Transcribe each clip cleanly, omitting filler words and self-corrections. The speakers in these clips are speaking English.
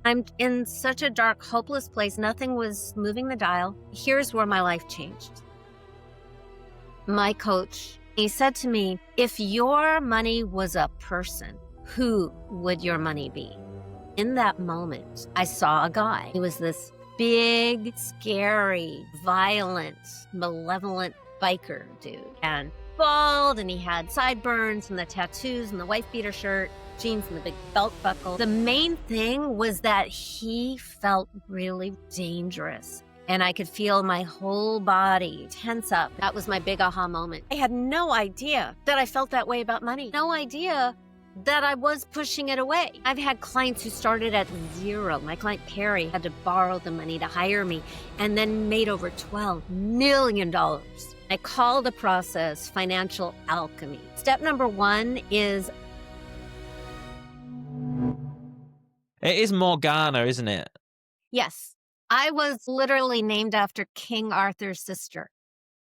I'm in such a dark, hopeless place. Nothing was moving the dial. Here's where my life changed. My coach, he said to me, if your money was a person, who would your money be? In that moment, I saw a guy. He was this big, scary, violent, malevolent biker dude, and bald, and he had sideburns and the tattoos and the wife beater shirt, jeans and the big belt buckle. The main thing was that he felt really dangerous, and I could feel my whole body tense up. That was my big aha moment. I had no idea that I felt that way about money. No idea that I was pushing it away. I've had clients who started at zero. My client Perry had to borrow the money to hire me and then made over $12 million. I call the process financial alchemy. Step number one is... It is Morgana, isn't it? Yes. I was literally named after King Arthur's sister.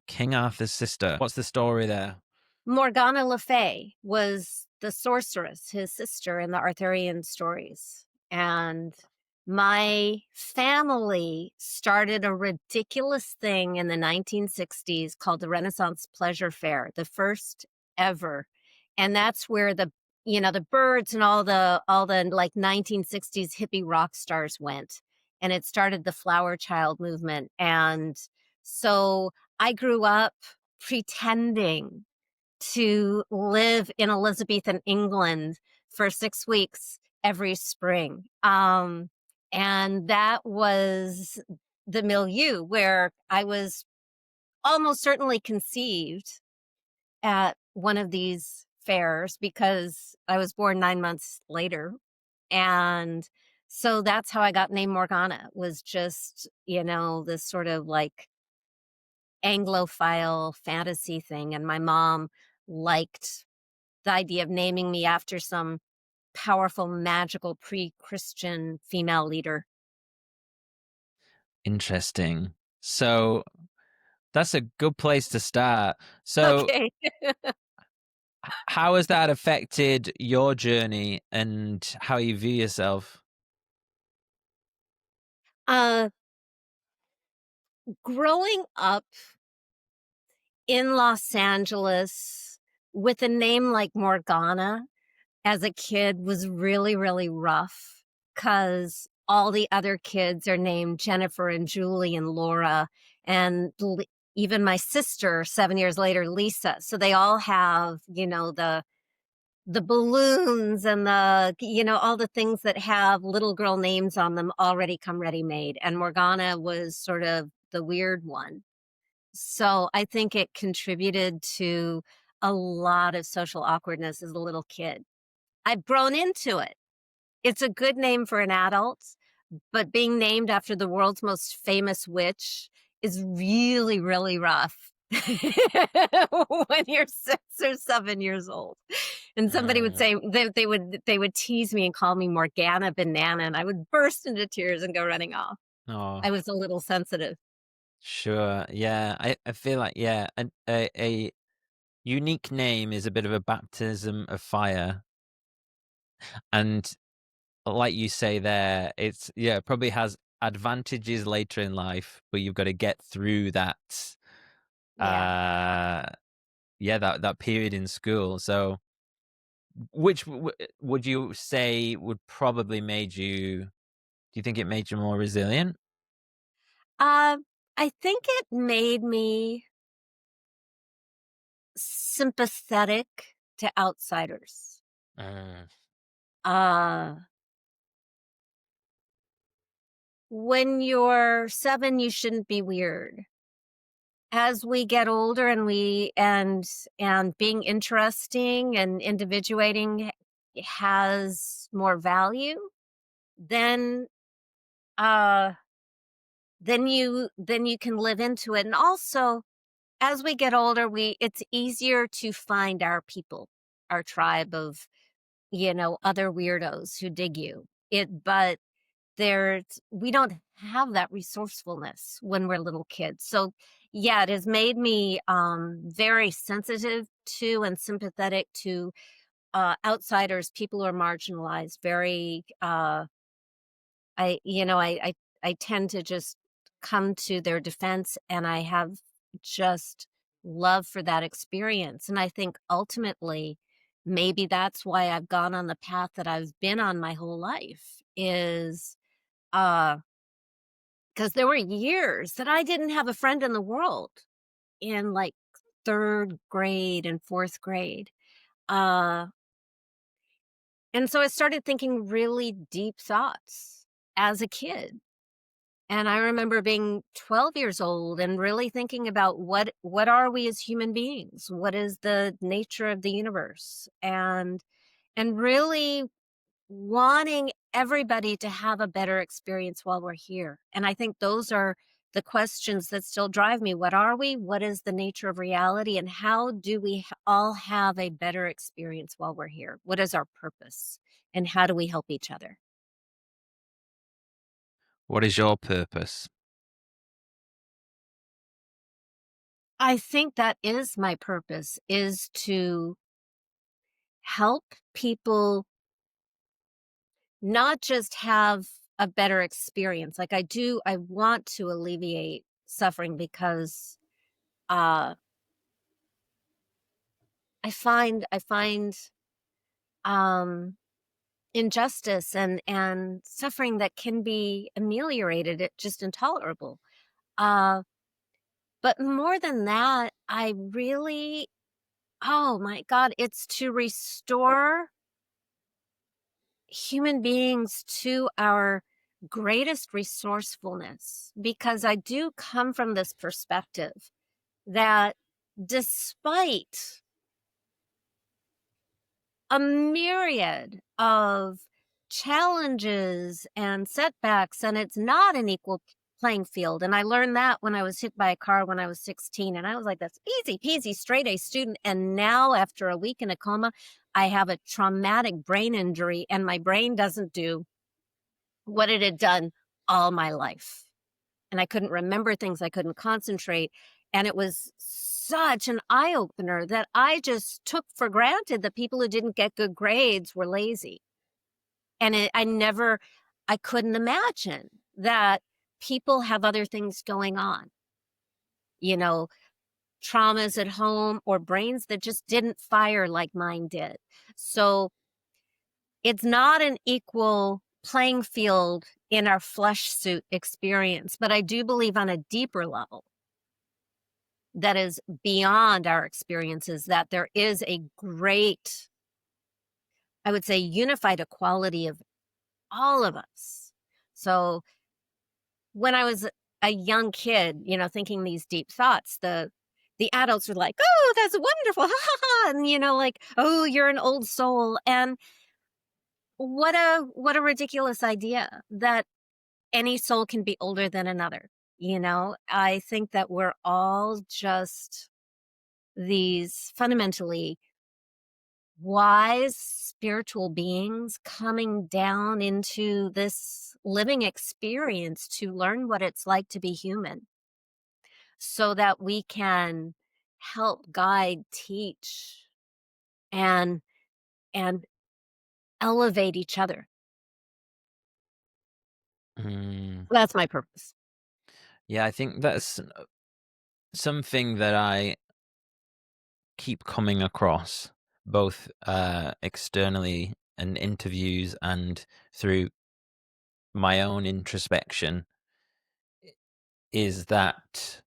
King Arthur's sister. What's the story there? Morgana Rae was the sorceress, his sister in the Arthurian stories. And my family started a ridiculous thing in the 1960s called the Renaissance Pleasure Fair, the first ever. And that's where the birds and all the like 1960s hippie rock stars went. And it started the flower child movement. And so I grew up pretending to live in Elizabethan England for 6 weeks every spring. And that was the milieu where I was almost certainly conceived at one of these fairs because I was born 9 months later. And so that's how I got named Morgana, was just, this sort of like Anglophile fantasy thing. And my mom liked the idea of naming me after some powerful, magical, pre-Christian female leader. Interesting. So that's a good place to start. So Okay. how has that affected your journey and how you view yourself? Growing up in Los Angeles with a name like Morgana as a kid was really, really rough because all the other kids are named Jennifer and Julie and Laura, and even my sister 7 years later, Lisa. So they all have, the balloons and all the things that have little girl names on them already come ready made. And Morgana was sort of the weird one. So I think it contributed to a lot of social awkwardness as a little kid. I've grown into it. It's a good name for an adult, but being named after the world's most famous witch is really, really rough when you're 6 or 7 years old. And somebody would say, they would tease me and call me Morgana Banana, and I would burst into tears and go running off. Oh, I was a little sensitive. sure. Yeah. I feel like, yeah, a unique name is a bit of a baptism of fire. And like you say there, it probably has advantages later in life, but you've got to get through that, Yeah. that period in school. So which would you say would probably do you think it made you more resilient? I think it made me sympathetic to outsiders. Mm, Uh, when you're 7, you shouldn't be weird. As we get older and being interesting and individuating has more value, then uh then you can live into it. And also, as we get older, it's easier to find our people, our tribe of, other weirdos who dig you. But we don't have that resourcefulness when we're little kids. So yeah, it has made me very sensitive to and sympathetic to outsiders, people who are marginalized, very I tend to just come to their defense, and I have just love for that experience. And I think ultimately, maybe that's why I've gone on the path that I've been on my whole life is, because there were years that I didn't have a friend in the world in, like, 3rd grade and 4th grade. Uh, and so I started thinking really deep thoughts as a kid. And I remember being 12 years old and really thinking about what are we as human beings? What is the nature of the universe? And really wanting everybody to have a better experience while we're here. And I think those are the questions that still drive me. What are we? What is the nature of reality? And how do we all have a better experience while we're here? What is our purpose? And how do we help each other? What is your purpose? I think that is my purpose, is to help people not just have a better experience. Like I want to alleviate suffering because uh I find um injustice and suffering that can be ameliorated, it just intolerable. Uh but more than that, I really, oh my God, it's to restore human beings to our greatest resourcefulness, because I do come from this perspective that despite a myriad of challenges and setbacks, and it's not an equal playing field. And I learned that when I was hit by a car when I was 16. And I was like, that's easy peasy, straight A student. And now, after a week in a coma, I have a traumatic brain injury, and my brain doesn't do what it had done all my life. And I couldn't remember things, I couldn't concentrate. And it was such an eye opener that I just took for granted that people who didn't get good grades were lazy. And I couldn't imagine that people have other things going on, you know, traumas at home or brains that just didn't fire like mine did. So it's not an equal playing field in our flesh suit experience, but I do believe on a deeper level that is beyond our experiences, that there is a great, I would say, unified equality of all of us. So when I was a young kid, thinking these deep thoughts, the adults were like, "Oh, that's wonderful." Ha ha ha. And like, "Oh, you're an old soul." And what a ridiculous idea that any soul can be older than another. I think that we're all just these fundamentally wise spiritual beings coming down into this living experience to learn what it's like to be human, so that we can help guide, teach, and and elevate each other. Mm, That's my purpose. yeah, I think that's something that I keep coming across both externally and interviews and through my own introspection is that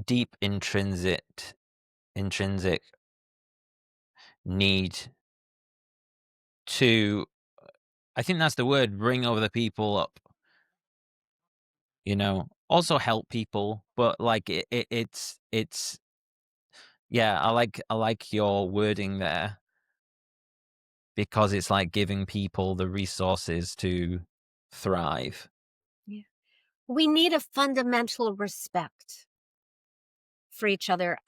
deep intrinsic need to, I think that's the word, bring other people up, also help people, but like it's yeah, I like your wording there because it's like giving people the resources to thrive. Yeah. We need a fundamental respect for each other.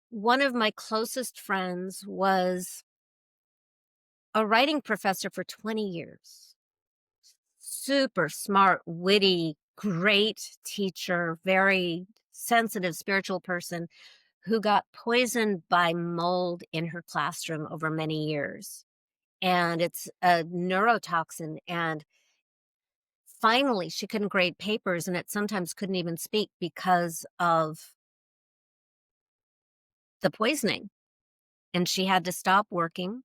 One of my closest friends was a writing professor for 20 years. Super smart, witty, great teacher, very sensitive spiritual person who got poisoned by mold in her classroom over many years. And it's a neurotoxin. And finally she couldn't grade papers, and it sometimes couldn't even speak because of the poisoning. And she had to stop working,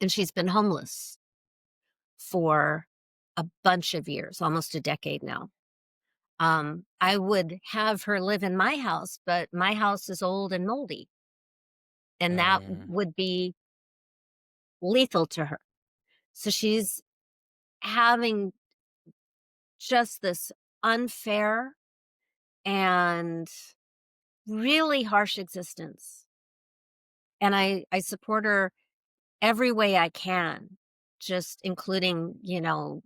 and she's been homeless for a bunch of years, almost a decade now. I would have her live in my house, but my house is old and moldy, and that Mm, would be lethal to her. So she's having just this unfair and really harsh existence. And I support her every way I can, just including,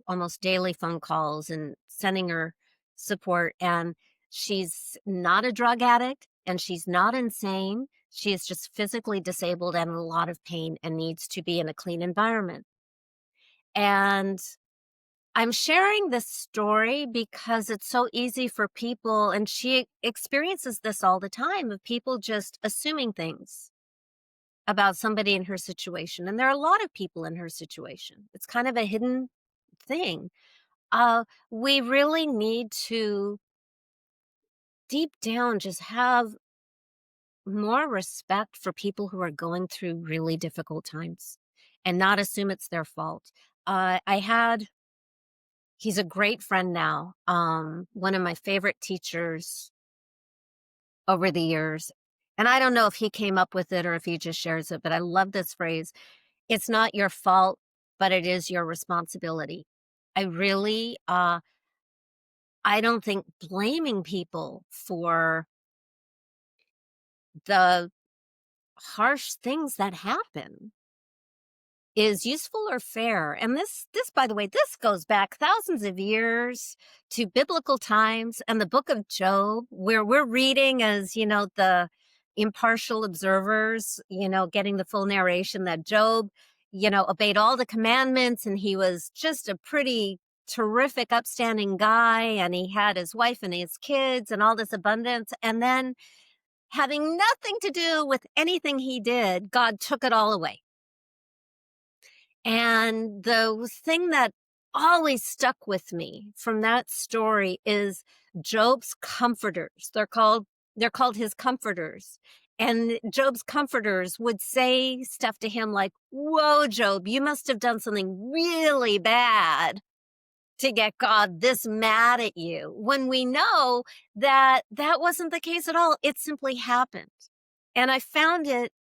almost daily phone calls and sending her support. And she's not a drug addict and she's not insane. She is just physically disabled and in a lot of pain and needs to be in a clean environment. And I'm sharing this story because it's so easy for people, and she experiences this all the time, of people just assuming things about somebody in her situation. And there are a lot of people in her situation. It's kind of a hidden thing. We really need to deep down just have more respect for people who are going through really difficult times and not assume it's their fault. He's a great friend now. One of my favorite teachers over the years. And I don't know if he came up with it or if he just shares it, but I love this phrase. It's not your fault, but it is your responsibility. I really, I don't think blaming people for the harsh things that happen is useful or fair. And this, by the way, this goes back thousands of years to biblical times and the book of Job, where we're reading as, the impartial observers, getting the full narration that Job, obeyed all the commandments and he was just a pretty terrific, upstanding guy. And he had his wife and his kids and all this abundance. And then, having nothing to do with anything he did, God took it all away. And the thing that always stuck with me from that story is Job's comforters. They're called his comforters. And Job's comforters would say stuff to him like, "Whoa, Job, you must have done something really bad to get God this mad at you." When we know that that wasn't the case at all, it simply happened. And I found it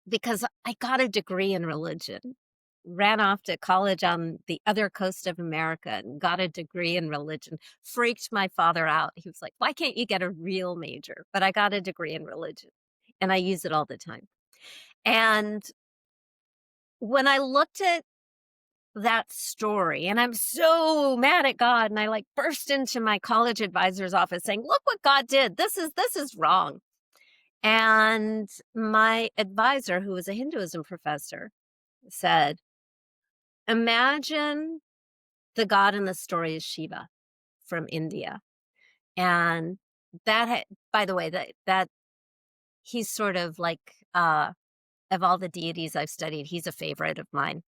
because I got a degree in religion, ran off to college on the other coast of America and got a degree in religion, freaked my father out. He was like, "Why can't you get a real major?" But I got a degree in religion and I use it all the time. And when I looked at that story, and I'm so mad at God, and I like burst into my college advisor's office saying, "Look what God did. This is wrong." And my advisor, who was a Hinduism professor, said, "Imagine the god in the story is Shiva from India." And by the way, that he's sort of like, of all the deities I've studied, he's a favorite of mine.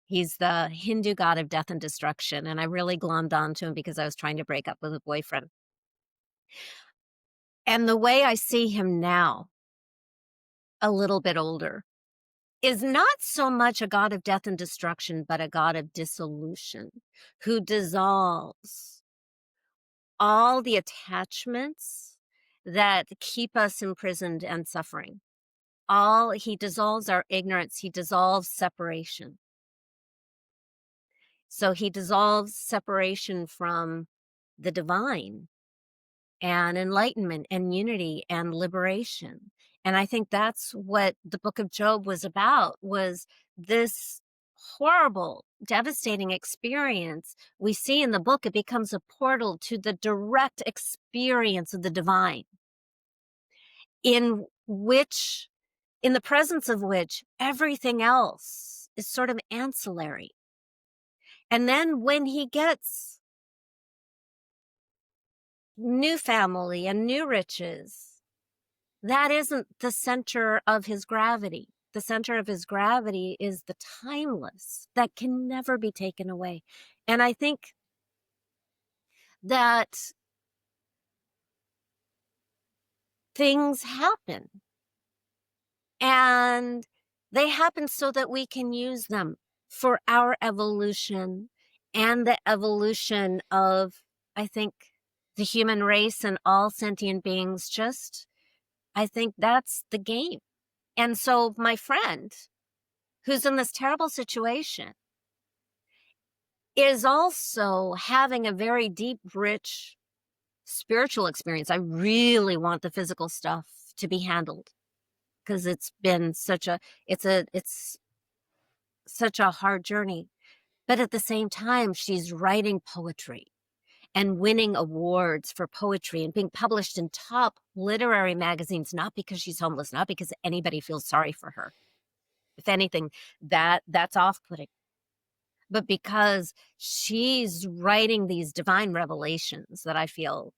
He's the Hindu god of death and destruction. And I really glommed onto him because I was trying to break up with a boyfriend. And the way I see him now, a little bit older, is not so much a god of death and destruction, but a god of dissolution who dissolves all the attachments that keep us imprisoned and suffering. He dissolves our ignorance, he dissolves separation. So he dissolves separation from the divine and enlightenment and unity and liberation. And I think that's what the book of Job was about, was this horrible, devastating experience we see in the book. It becomes a portal to the direct experience of the divine, in which, in the presence of which everything else is sort of ancillary. And then when he gets new family and new riches, that isn't the center of his gravity. the center of his gravity is the timeless that can never be taken away. And I think that things happen, and they happen so that we can use them for our evolution and the evolution of, I think, the human race and all sentient beings. Just, I think that's the game. And so my friend, who's in this terrible situation, is also having a very deep, rich spiritual experience. I really want the physical stuff to be handled, because it's been it's such a hard journey. But at the same time, she's writing poetry and winning awards for poetry and being published in top literary magazines, not because she's homeless, not because anybody feels sorry for her. If anything, that's off-putting. But because she's writing these divine revelations that I feel,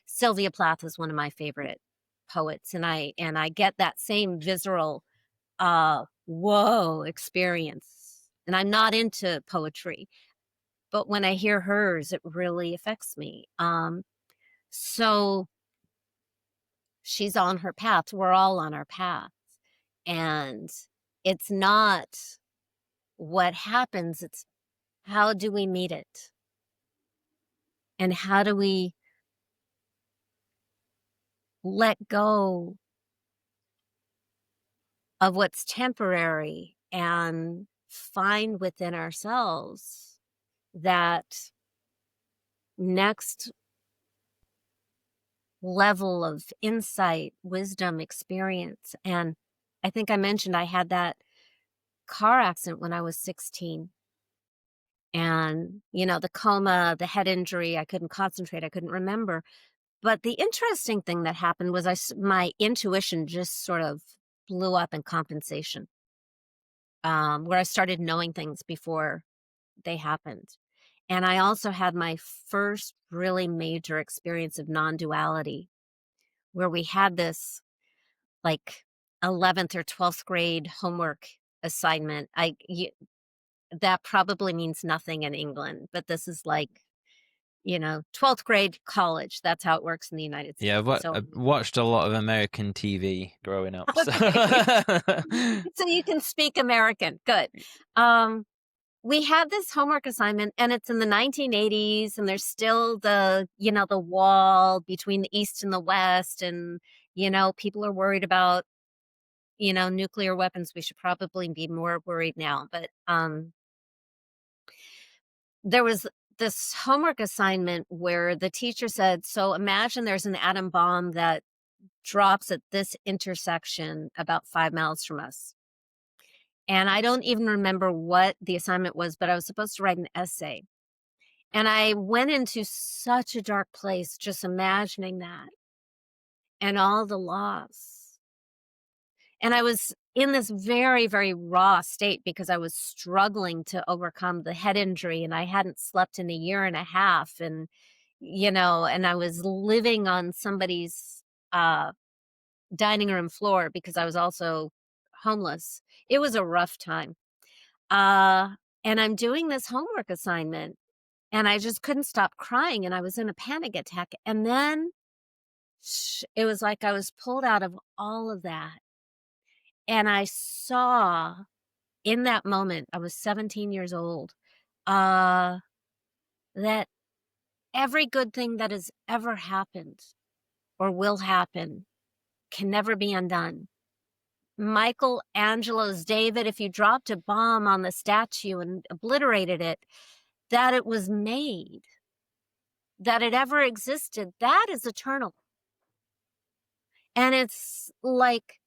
Sylvia Plath is one of my favorite poets, and I get that same visceral whoa experience. And I'm not into poetry, but when I hear hers, it really affects me. So she's on her path. We're all on our path. And it's not what happens, it's how do we meet it? And how do we let go of what's temporary and find within ourselves that next level of insight, wisdom, experience? And I think I mentioned I had that car accident when I was 16. And, the coma, the head injury, I couldn't concentrate, I couldn't remember. But the interesting thing that happened was my intuition just sort of blew up in compensation, where I started knowing things before they happened. And I also had my first really major experience of non-duality, where we had this like 11th or 12th grade homework assignment. That probably means nothing in England, but this is like, 12th grade college. That's how it works in the United Yeah, States. So, I've watched a lot of American TV growing up. So. okay. So you can speak American. Good. Um, we had this homework assignment, and it's in the 1980s, and there's still the wall between the East and the West, and, people are worried about, nuclear weapons. We should probably be more worried now. But there was this homework assignment where the teacher said, so imagine there's an atom bomb that drops at this intersection about 5 miles from us. And I don't even remember what the assignment was, but I was supposed to write an essay. And I went into such a dark place just imagining that and all the loss. And I was in this very, very raw state because I was struggling to overcome the head injury, and I hadn't slept in a year and a half. And, and I was living on somebody's dining room floor because I was also homeless. It was a rough time. And I'm doing this homework assignment, and I just couldn't stop crying, and I was in a panic attack. And then it was like I was pulled out of all of that. And I saw in that moment, I was 17 years old, that every good thing that has ever happened or will happen can never be undone. Michelangelo's David, if you dropped a bomb on the statue and obliterated it, that it was made, that it ever existed, that is eternal. And it's like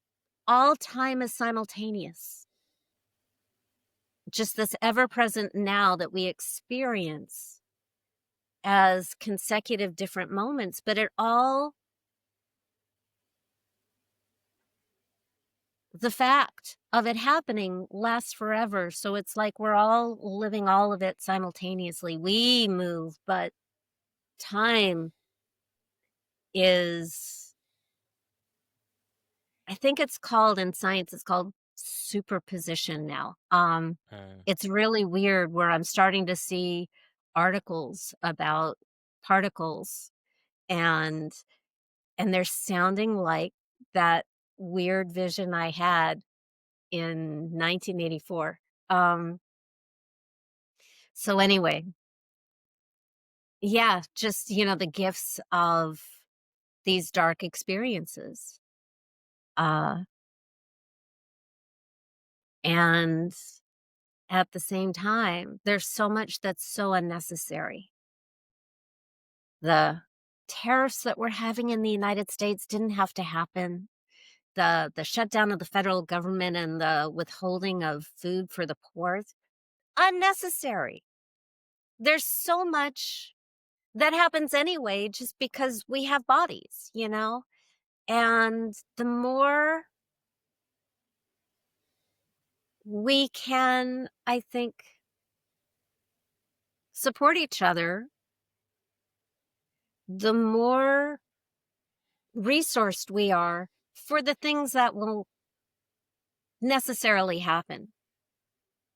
all time is simultaneous. Just this ever-present now that we experience as consecutive different moments, but the fact of it happening lasts forever. So it's like we're all living all of it simultaneously. We move, but time is, I think it's called in science, it's called superposition now. Mm. It's really weird where I'm starting to see articles about particles, and they're sounding like that weird vision I had in 1984. Um, so anyway, yeah, just, the gifts of these dark experiences. Uh, and at the same time, there's so much that's so unnecessary. The tariffs that we're having in the United States didn't have to happen. The shutdown of the federal government and the withholding of food for the poor, unnecessary. There's so much that happens anyway just because we have bodies, And the more we can, I think, support each other, the more resourced we are for the things that will necessarily happen.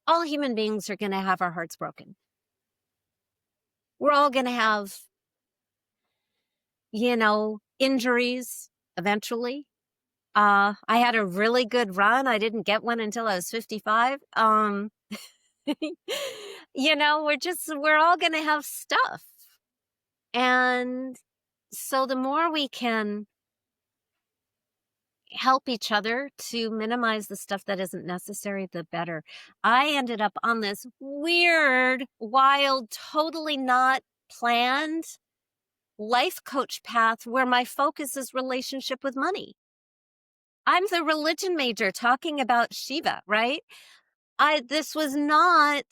All human beings are going to have our hearts broken. We're all going to have, injuries eventually. I had a really good run. I didn't get one until I was 55. We're all going to have stuff. And so the more we can help each other to minimize the stuff that isn't necessary, the better. I ended up on this weird, wild, totally not planned life coach path where my focus is relationship with money. I'm the religion major talking about Shiva, right? This was not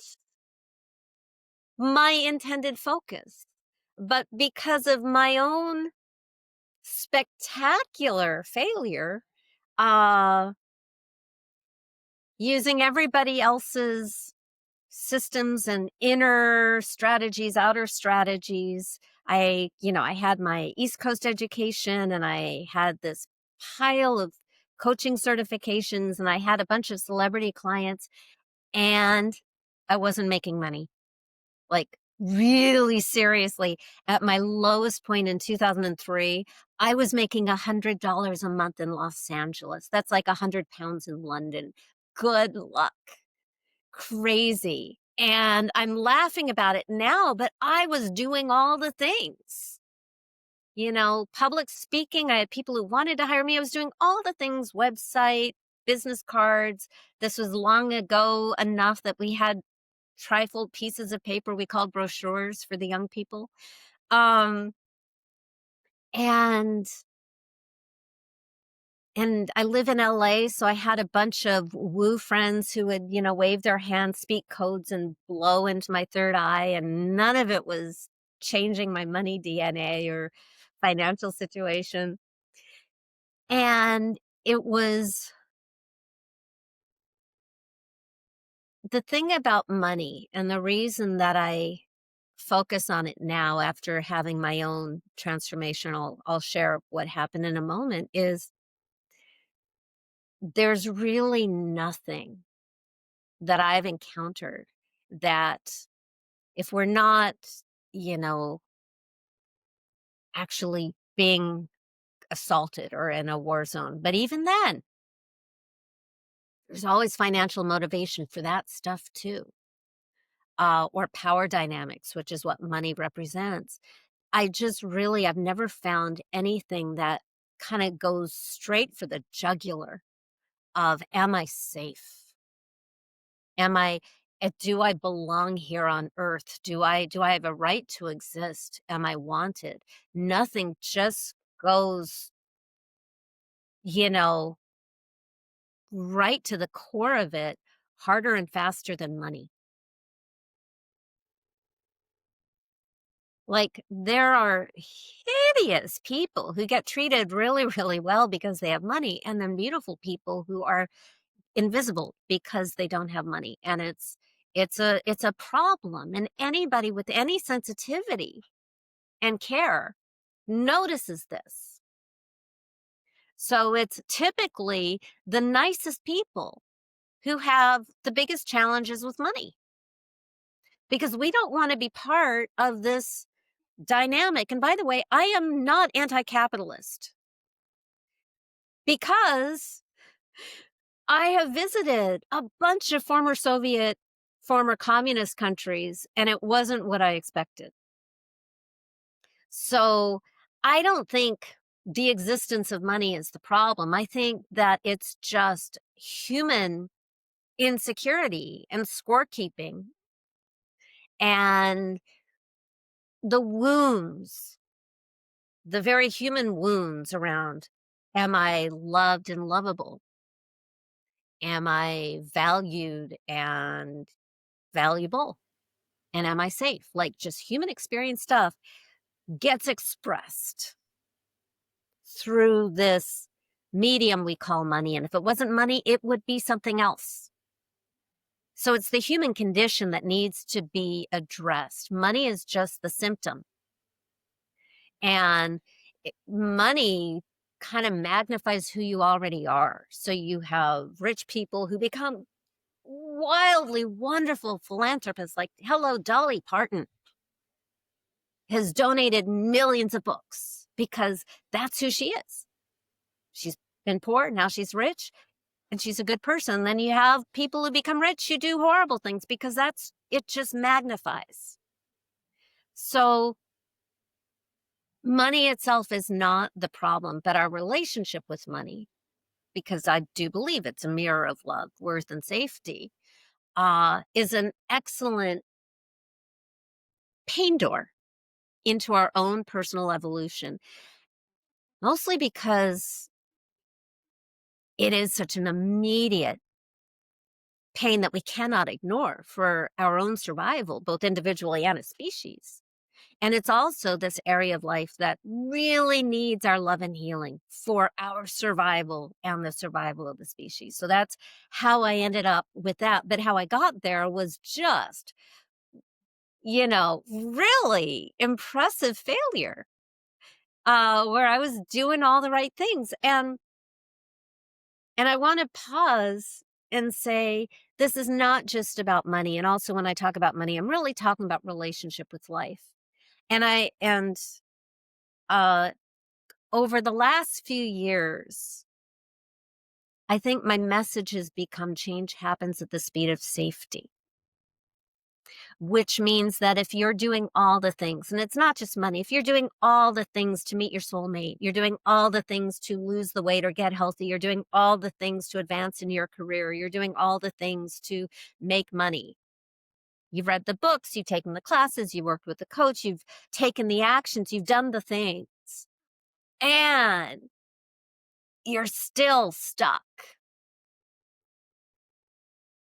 my intended focus, but because of my own spectacular failure, uh, using everybody else's systems and inner strategies, outer strategies. I had my East Coast education and I had this pile of coaching certifications and I had a bunch of celebrity clients and I wasn't making money. Like really seriously, at my lowest point in 2003, I was making $100 a month in Los Angeles. That's like 100 pounds in London. Good luck. Crazy. And I'm laughing about it now, but I was doing all the things. Public speaking, I had people who wanted to hire me. I was doing all the things, website, business cards. This was long ago enough that we had trifled pieces of paper we called brochures for the young people. Um, and And I live in LA, so I had a bunch of woo friends who would, wave their hands, speak codes, and blow into my third eye. And none of it was changing my money DNA or financial situation. And it was the thing about money, and the reason that I focus on it now after having my own transformation, I'll share what happened in a moment, is there's really nothing that I've encountered that if we're not, you know, actually being assaulted or in a war zone, but even then, there's always financial motivation for that stuff too. Or power dynamics, which is what money represents. I've never found anything that kind of goes straight for the jugular of, am I safe? Am I do I belong here on earth? Do I have a right to exist? Am I wanted? Nothing just goes, you know, right to the core of it, harder and faster than money. Like there are hideous people who get treated really, really well because they have money, and then beautiful people who are invisible because they don't have money. And it's a problem. And anybody with any sensitivity and care notices this. So it's typically the nicest people who have the biggest challenges with money because we don't want to be part of this dynamic. And by the way, I am not anti-capitalist because I have visited a bunch of former Soviet, former communist countries, and it wasn't what I expected. So I don't think the existence of money is the problem. I think that it's just human insecurity and scorekeeping and the wounds, the very human wounds around, am I loved and lovable? Am I valued and valuable? And am I safe? Like just human experience stuff gets expressed through this medium we call money. And if it wasn't money, it would be something else. So it's the human condition that needs to be addressed. Money is just the symptom. And money kind of magnifies who you already are. So you have rich people who become wildly wonderful philanthropists, like, hello, Dolly Parton has donated millions of books because that's who she is. She's been poor, now she's rich, and she's a good person. Then you have people who become rich who do horrible things because it just magnifies. So money itself is not the problem, but our relationship with money, because I do believe it's a mirror of love, worth, and safety, is an excellent pain door into our own personal evolution, mostly because it is such an immediate pain that we cannot ignore for our own survival, both individually and as species. And it's also this area of life that really needs our love and healing for our survival and the survival of the species. So that's how I ended up with that. But how I got there was just, really impressive failure, where I was doing all the right things. And I want to pause and say, this is not just about money. And also when I talk about money, I'm really talking about relationship with life. And uh, over the last few years, I think my message has become change happens at the speed of safety, which means that if you're doing all the things, and it's not just money, if you're doing all the things to meet your soulmate, you're doing all the things to lose the weight or get healthy, you're doing all the things to advance in your career, you're doing all the things to make money. You've read the books, you've taken the classes, you worked with the coach, you've taken the actions, you've done the things, and you're still stuck.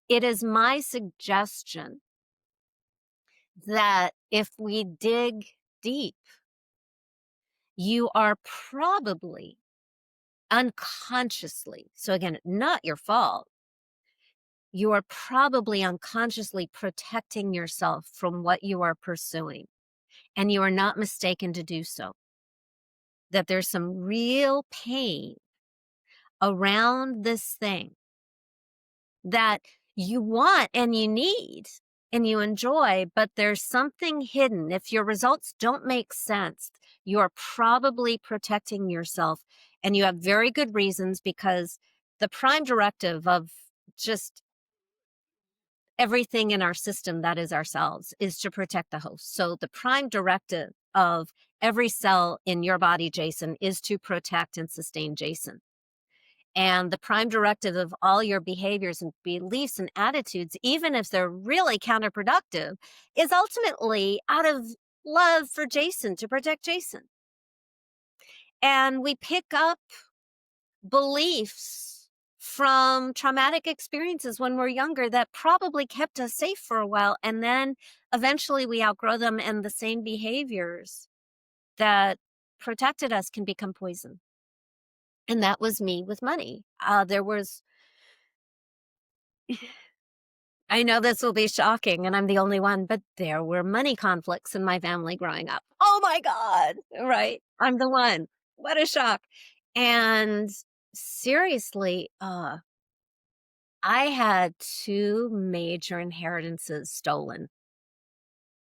It is my suggestion that if we dig deep, you are probably unconsciously, so again, not your fault, you are probably unconsciously protecting yourself from what you are pursuing. And you are not mistaken to do so. That there's some real pain around this thing that you want and you need and you enjoy, but there's something hidden. If your results don't make sense, you are probably protecting yourself, and you have very good reasons, because the prime directive of just everything in our system that is ourselves is to protect the host. So the prime directive of every cell in your body, Jason, is to protect and sustain Jason. And the prime directive of all your behaviors and beliefs and attitudes, even if they're really counterproductive, is ultimately out of love for Jason, to protect Jason. And we pick up beliefs from traumatic experiences when we're younger that probably kept us safe for a while. And then eventually we outgrow them, and the same behaviors that protected us can become poison. And that was me with money. I know this will be shocking and I'm the only one, but there were money conflicts in my family growing up. Oh my God, right? I'm the one. What a shock. And seriously, I had 2 major inheritances stolen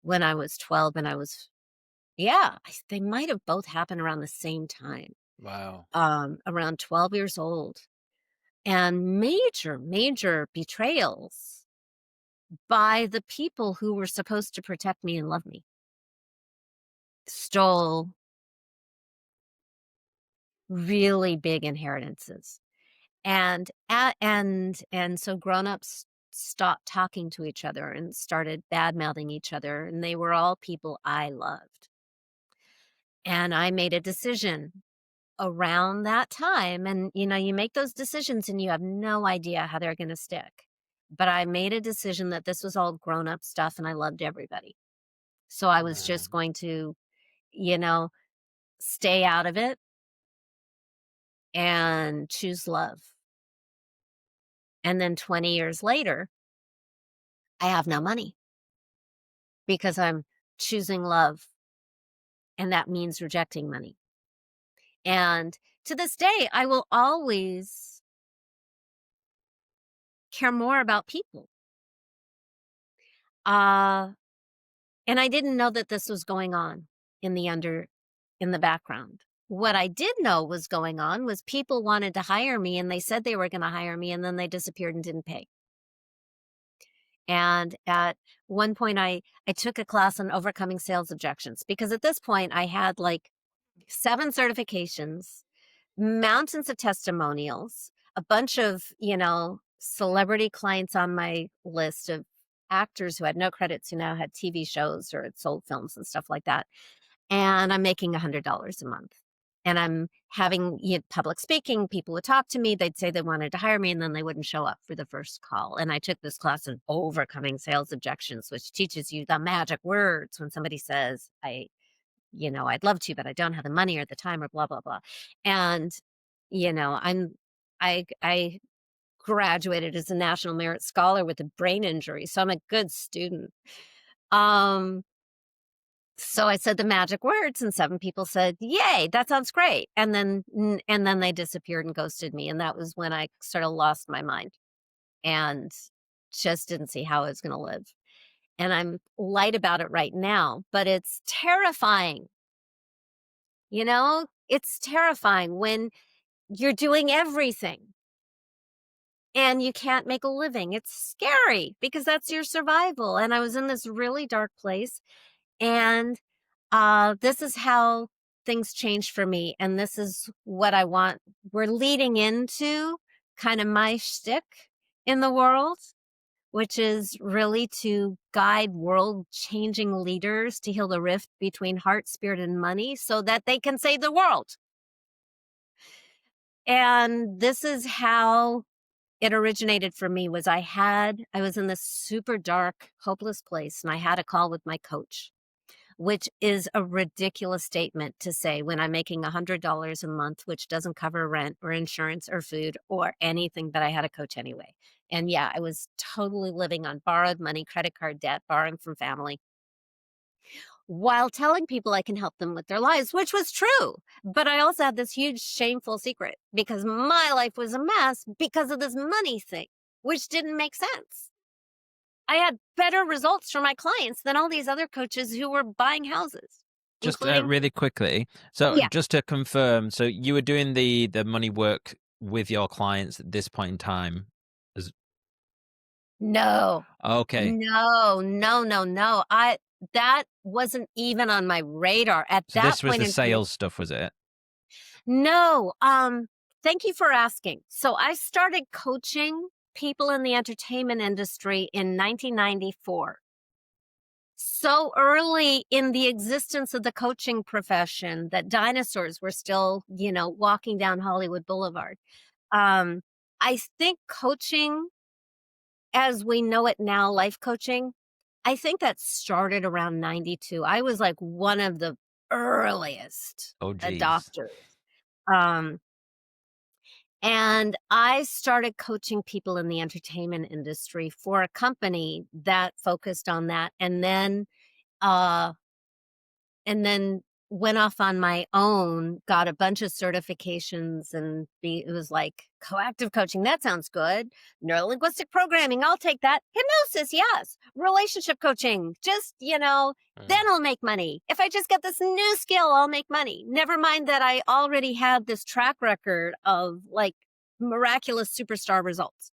when I was 12 and I was yeah, they might have both happened around the same time, Wow. around 12 years old, and major, major betrayals by the people who were supposed to protect me and love me. Stole really big inheritances. And so grown-ups stopped talking to each other and started bad-mouthing each other, and they were all people I loved. And I made a decision around that time, and, you make those decisions and you have no idea how they're gonna stick. But I made a decision that this was all grown-up stuff and I loved everybody. So I was just Man. going to, you know, stay out of it and choose love. And then 20 years later, I have no money because I'm choosing love, and that means rejecting money. And to this day, I will always care more about people. Uh, and I didn't know that this was going on in in the background. What I did know was going on was people wanted to hire me and they said they were going to hire me and then they disappeared and didn't pay. And at one point I took a class on overcoming sales objections because at this point I had like 7 certifications, mountains of testimonials, a bunch of, celebrity clients on my list of actors who had no credits, who now had TV shows or had sold films and stuff like that. And I'm making $100 a month. And I'm having public speaking. People would talk to me. They'd say they wanted to hire me, and then they wouldn't show up for the first call. And I took this class on overcoming sales objections, which teaches you the magic words when somebody says, I'd love to, but I don't have the money or the time or blah, blah, blah. And, you know, I'm, I graduated as a National Merit Scholar with a brain injury. So I'm a good student. Um, so I said the magic words and 7 people said, "Yay, that sounds great." And then they disappeared and ghosted me. And that was when I sort of lost my mind and just didn't see how I was going to live. And I'm light about it right now, but it's terrifying. It's terrifying when you're doing everything and you can't make a living. It's scary because that's your survival. And I was in this really dark place. And this is how things changed for me. And this is what I want. We're leading into kind of my shtick in the world, which is really to guide world changing leaders to heal the rift between heart, spirit, and money so that they can save the world. And this is how it originated for me. I was in this super dark, hopeless place, and I had a call with my coach, which is a ridiculous statement to say when I'm making $100 a month, which doesn't cover rent or insurance or food or anything, but I had a coach anyway. And yeah, I was totally living on borrowed money, credit card debt, borrowing from family, while telling people I can help them with their lives, which was true. But I also had this huge shameful secret because my life was a mess because of this money thing, which didn't make sense. I had better results for my clients than all these other coaches who were buying houses, Just including, really quickly. So yeah, just to confirm, so you were doing the money work with your clients at this point in time. As no, okay. no, no, no, no. That wasn't even on my radar at So that this was point the in time. sales stuff, was it? No, thank you for asking. So I started coaching people in the entertainment industry in 1994. So early in the existence of the coaching profession that dinosaurs were still, walking down Hollywood Boulevard. Um, I think coaching as we know it now, life coaching, I think that started around 92. I was like one of the earliest Oh, geez. adopters. Um, and I started coaching people in the entertainment industry for a company that focused on that. Uh, and then went off on my own, got a bunch of certifications, and it was like coactive coaching. That sounds good. Neurolinguistic programming. I'll take that. Hypnosis. Yes. Relationship coaching. Just, then I'll make money. If I just get this new skill, I'll make money. Never mind that I already had this track record of like miraculous superstar results.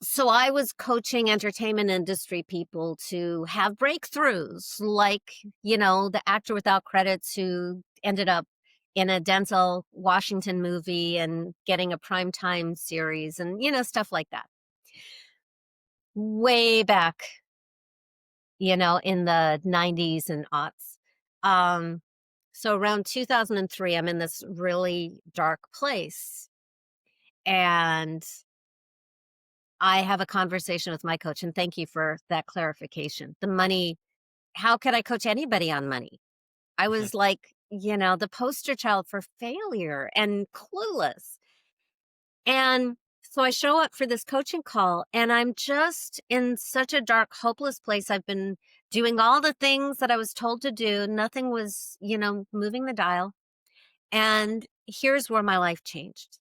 So I was coaching entertainment industry people to have breakthroughs, like, the actor without credits who ended up in a Denzel Washington movie and getting a primetime series and, stuff like that. Way back, in the 90s and aughts. So around 2003, I'm in this really dark place. And I have a conversation with my coach, and thank you for that clarification. The money, how could I coach anybody on money? I was like, the poster child for failure and clueless. And so I show up for this coaching call, and I'm just in such a dark, hopeless place. I've been doing all the things that I was told to do. Nothing was, moving the dial. And here's where my life changed.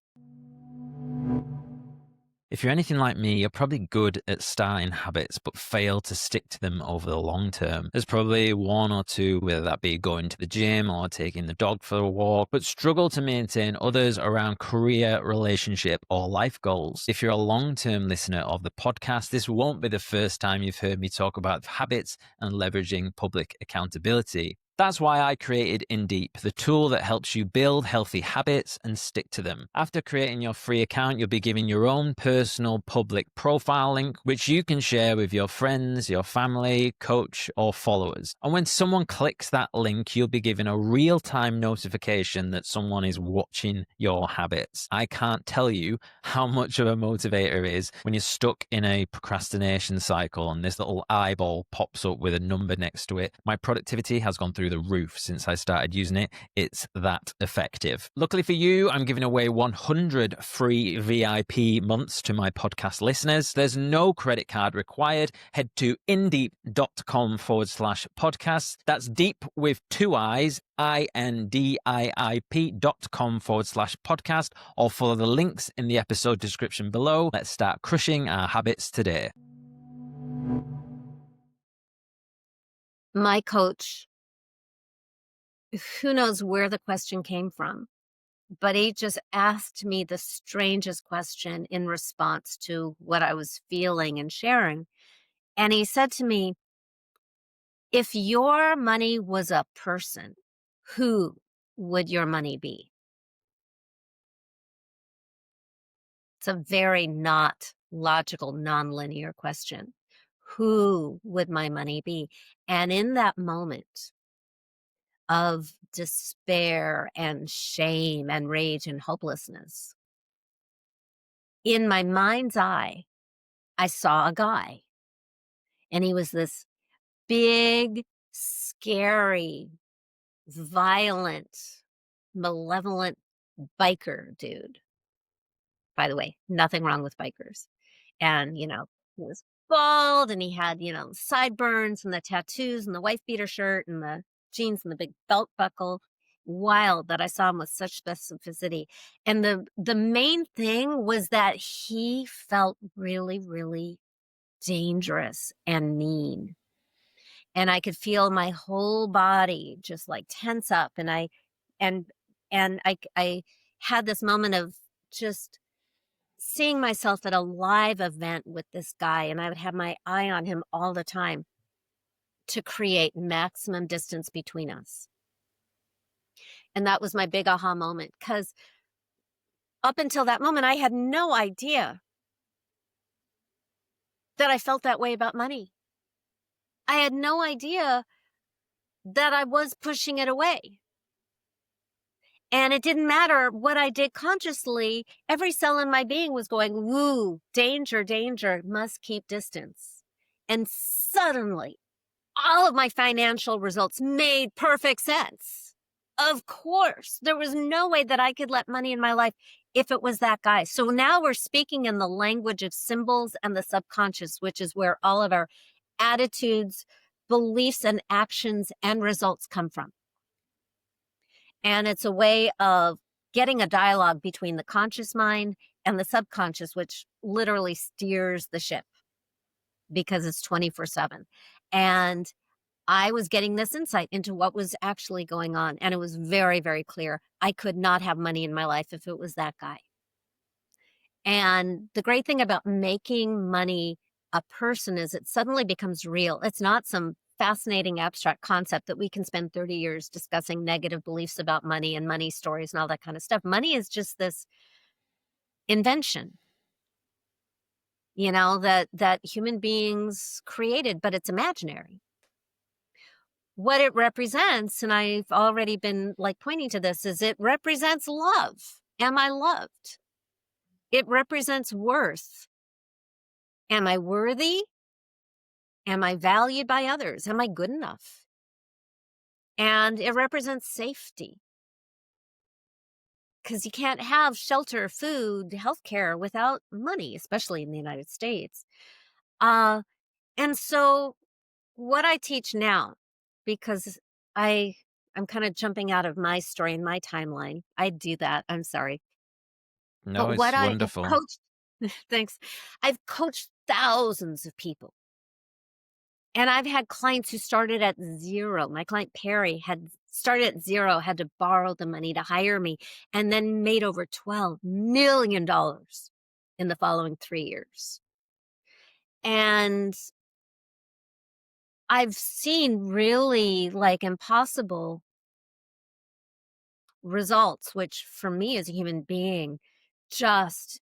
If you're anything like me, you're probably good at starting habits, but fail to stick to them over the long term. There's probably one or two, whether that be going to the gym or taking the dog for a walk, but struggle to maintain others around career, relationship, or life goals. If you're a long-term listener of the podcast, this won't be the first time you've heard me talk about habits and leveraging public accountability. That's why I created InDeep, the tool that helps you build healthy habits and stick to them. After creating your free account, you'll be given your own personal public profile link, which you can share with your friends, your family, coach, or followers. And when someone clicks that link, you'll be given a real-time notification that someone is watching your habits. I can't tell you how much of a motivator it is when you're stuck in a procrastination cycle and this little eyeball pops up with a number next to it. My productivity has gone through the roof since I started using it. It's that effective. Luckily for you, I'm giving away 100 free VIP months to my podcast listeners. There's no credit card required. Head to indeep.com/podcast. That's deep with two I's, INDIIP.com/podcast, or follow the links in the episode description below. Let's start crushing our habits today. My coach, who knows where the question came from, but he just asked me the strangest question in response to what I was feeling and sharing. And he said to me, if your money was a person, who would your money be? It's a very not logical, nonlinear question. Who would my money be? And in that moment of despair and shame and rage and hopelessness, in my mind's eye, I saw a guy, and he was this big, scary, violent, malevolent biker dude. By the way, nothing wrong with bikers. And, he was bald, and he had, sideburns and the tattoos and the wife beater shirt and the jeans and the big belt buckle. Wild that I saw him with such specificity. And the main thing was that he felt really, really dangerous and mean. And I could feel my whole body just like tense up. And I had this moment of just seeing myself at a live event with this guy, and I would have my eye on him all the time to create maximum distance between us. And that was my big aha moment, because up until that moment, I had no idea that I felt that way about money. I had no idea that I was pushing it away. And it didn't matter what I did consciously. Every cell in my being was going, woo, danger, danger, must keep distance. And suddenly, all of my financial results made perfect sense. Of course, there was no way that I could let money in my life if it was that guy. So now we're speaking in the language of symbols and the subconscious, which is where all of our attitudes, beliefs and actions and results come from. And it's a way of getting a dialogue between the conscious mind and the subconscious, which literally steers the ship because it's 24/7. And I was getting this insight into what was actually going on. And it was very, very clear. I could not have money in my life if it was that guy. And the great thing about making money a person is it suddenly becomes real. It's not some fascinating abstract concept that we can spend 30 years discussing negative beliefs about money and money stories and all that kind of stuff. Money is just this invention, that human beings created, but it's imaginary. What it represents, and I've already been like pointing to this, is it represents love. Am I loved? It represents worth. Am I worthy? Am I valued by others? Am I good enough? And it represents safety, because you can't have shelter, food, healthcare without money, especially in the United States. Uh, and so what I teach now, because I'm kind of jumping out of my story and my timeline. I do that. I'm sorry. No, But what it's I have wonderful. coached, thanks. I've coached thousands of people. And I've had clients who started at zero. My client Perry had started at zero, had to borrow the money to hire me, and then made over $12 million in the following 3 years. And I've seen really like impossible results, which for me as a human being, just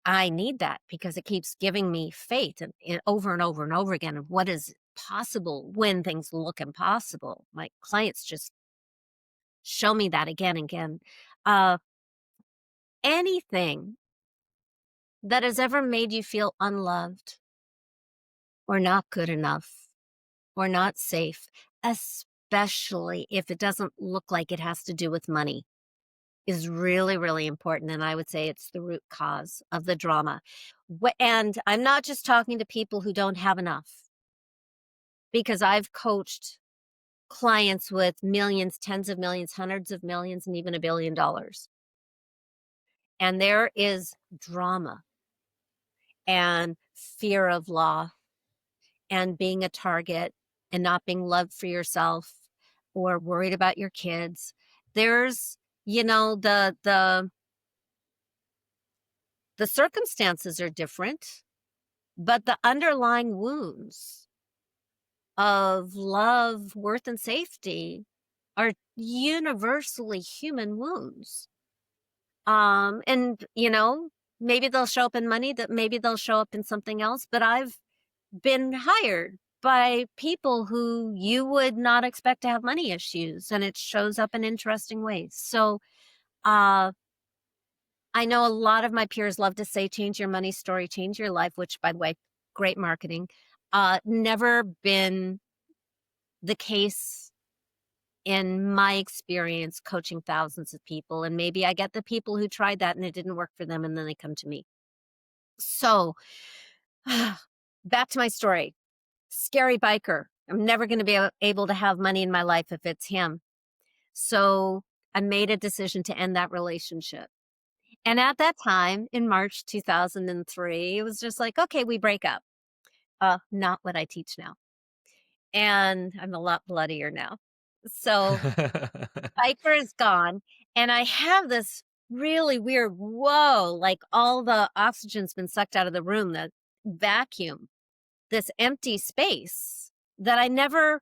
I need that because it keeps giving me faith and over and over and over again of what is possible when things look impossible. My clients just show me that again and again. Uh, Anything that has ever made you feel unloved or not good enough or not safe, especially if it doesn't look like it has to do with money, is really, really important. And I would say it's the root cause of the drama. And I'm not just talking to people who don't have enough, because I've coached clients with millions, tens of millions, hundreds of millions, and even $1 billion. And there is drama and fear of law and being a target and not being loved for yourself or worried about your kids. There's, the circumstances are different, but the underlying wounds of love, worth, and safety are universally human wounds. And maybe they'll show up in money, that maybe they'll show up in something else, but I've been hired by people who you would not expect to have money issues, and it shows up in interesting ways. So, uh, I know a lot of my peers love to say, change your money story, change your life, which, by the way, great marketing. Never been the case in my experience coaching thousands of people. And maybe I get the people who tried that and it didn't work for them, and then they come to me. So, back to my story. Scary biker. I'm never going to be able to have money in my life if it's him. So I made a decision to end that relationship. And at that time, in March 2003, it was just like, okay, we break up. Not what I teach now. And I'm a lot bloodier now. So biker is gone. And I have this really weird, whoa, like all the oxygen's been sucked out of the room, the vacuum, this empty space that I never,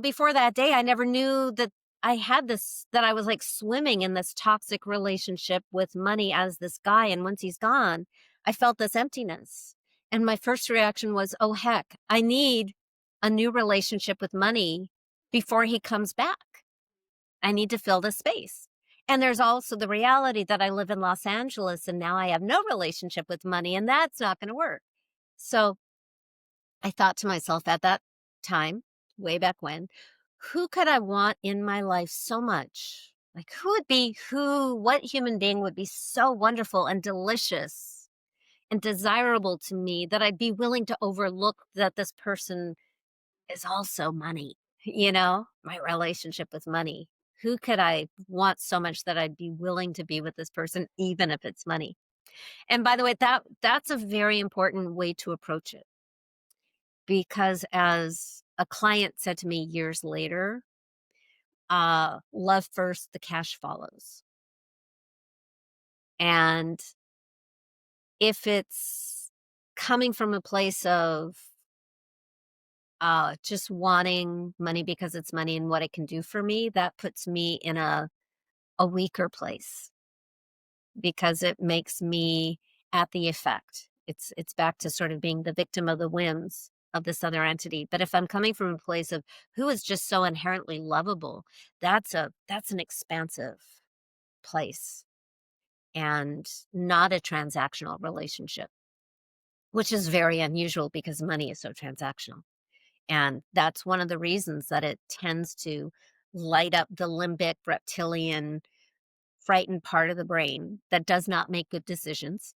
before that day, I never knew that I had this, that I was like swimming in this toxic relationship with money as this guy. And once he's gone, I felt this emptiness. And my first reaction was, oh, heck, I need a new relationship with money before he comes back. I need to fill this space. And there's also the reality that I live in Los Angeles and now I have no relationship with money, and that's not going to work. So I thought to myself at that time, way back when, who could I want in my life so much? Like, what human being would be so wonderful and delicious and desirable to me that I'd be willing to overlook that this person is also money, you know, my relationship with money. Who could I want so much that I'd be willing to be with this person, even if it's money? And by the way, that's a very important way to approach it because as a client said to me years later, love first, the cash follows. And if it's coming from a place of just wanting money because it's money and what it can do for me, that puts me in a weaker place because it makes me at the effect. It's back to sort of being the victim of the whims of this other entity. But if I'm coming from a place of who is just so inherently lovable, that's an expansive place and not a transactional relationship, which is very unusual because money is so transactional. And that's one of the reasons that it tends to light up the limbic reptilian frightened part of the brain that does not make good decisions.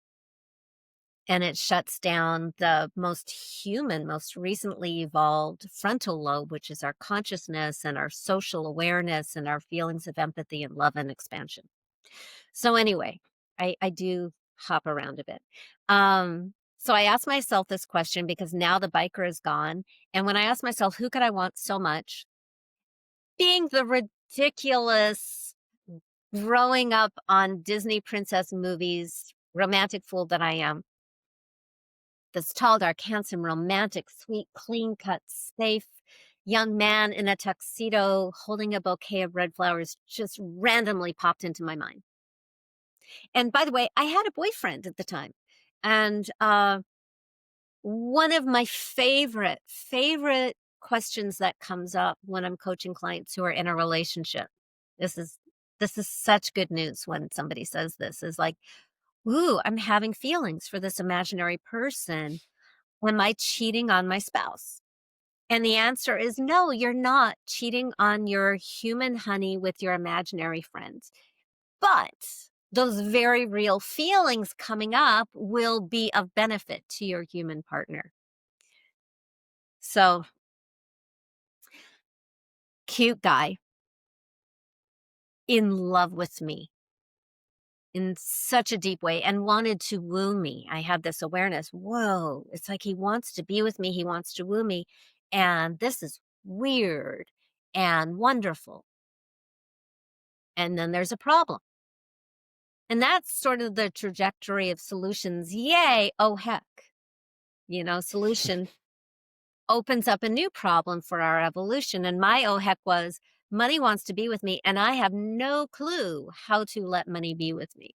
And it shuts down the most human, most recently evolved frontal lobe, which is our consciousness and our social awareness and our feelings of empathy and love and expansion. So anyway, I do hop around a bit. So I asked myself this question because now the biker is gone. And when I asked myself, who could I want so much? Being the ridiculous, growing up on Disney princess movies, romantic fool that I am, this tall, dark, handsome, romantic, sweet, clean cut, safe young man in a tuxedo holding a bouquet of red flowers just randomly popped into my mind. And by the way, I had a boyfriend at the time. And one of my favorite questions that comes up when I'm coaching clients who are in a relationship, this is this is such good news when somebody says this, is like, "Ooh, I'm having feelings for this imaginary person. Am I cheating on my spouse?" And the answer is no, you're not cheating on your human honey with your imaginary friends. But those very real feelings coming up will be of benefit to your human partner. So, cute guy in love with me in such a deep way and wanted to woo me. I had this awareness, whoa, it's like he wants to be with me, he wants to woo me, and this is weird and wonderful. And then there's a problem. And that's sort of the trajectory of solutions. Yay, oh heck. You know, solution opens up a new problem for our evolution. And my oh heck was money wants to be with me, and I have no clue how to let money be with me.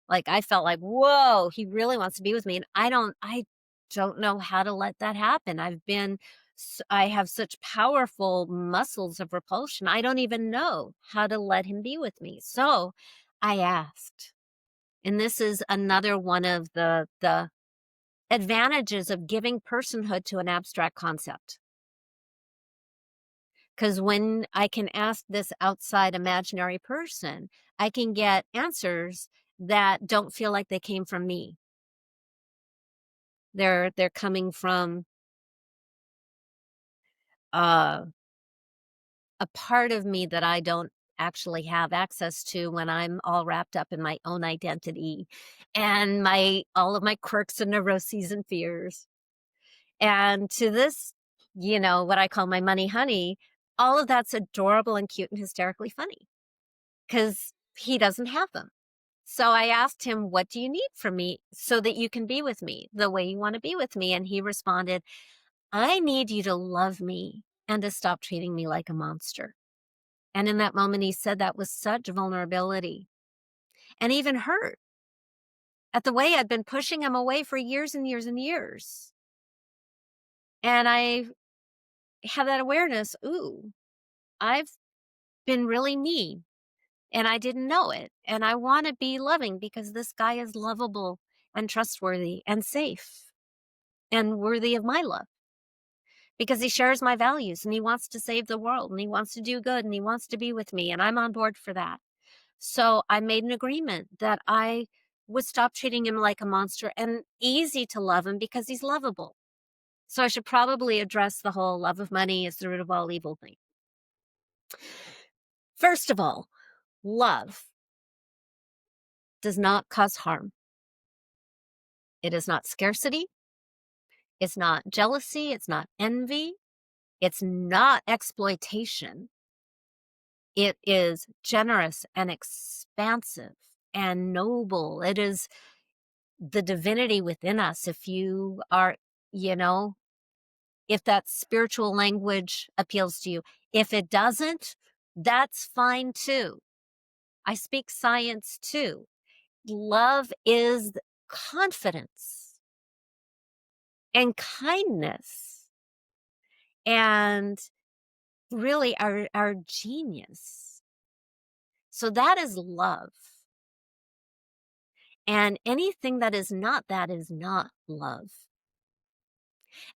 Like I felt like, whoa, he really wants to be with me. And I don't know how to let that happen. I have such powerful muscles of repulsion. I don't even know how to let him be with me. So I asked. And this is another one of the advantages of giving personhood to an abstract concept. Because when I can ask this outside imaginary person, I can get answers that don't feel like they came from me. They're coming from uh, a part of me that I don't actually have access to when I'm all wrapped up in my own identity and my all of my quirks and neuroses and fears. And to this, you know, what I call my money honey, all of that's adorable and cute and hysterically funny because he doesn't have them. So I asked him, what do you need from me so that you can be with me the way you want to be with me? And he responded, I need you to love me and to stop treating me like a monster. And in that moment, he said that with such vulnerability and even hurt at the way I'd been pushing him away for years and years and years. And I had that awareness, ooh, I've been really mean and I didn't know it. And I want to be loving because this guy is lovable and trustworthy and safe and worthy of my love because he shares my values and he wants to save the world and he wants to do good and he wants to be with me. And I'm on board for that. So I made an agreement that I would stop treating him like a monster and easy to love him because he's lovable. So I should probably address the whole love of money is the root of all evil thing. First of all, love does not cause harm. It is not scarcity. It's not jealousy. It's not envy. It's not exploitation. It is generous and expansive and noble. It is the divinity within us. If you are, you know, if that spiritual language appeals to you, if it doesn't, that's fine too. I speak science too. Love is confidence and kindness and really our genius. So that is love. And anything that is not that is not love.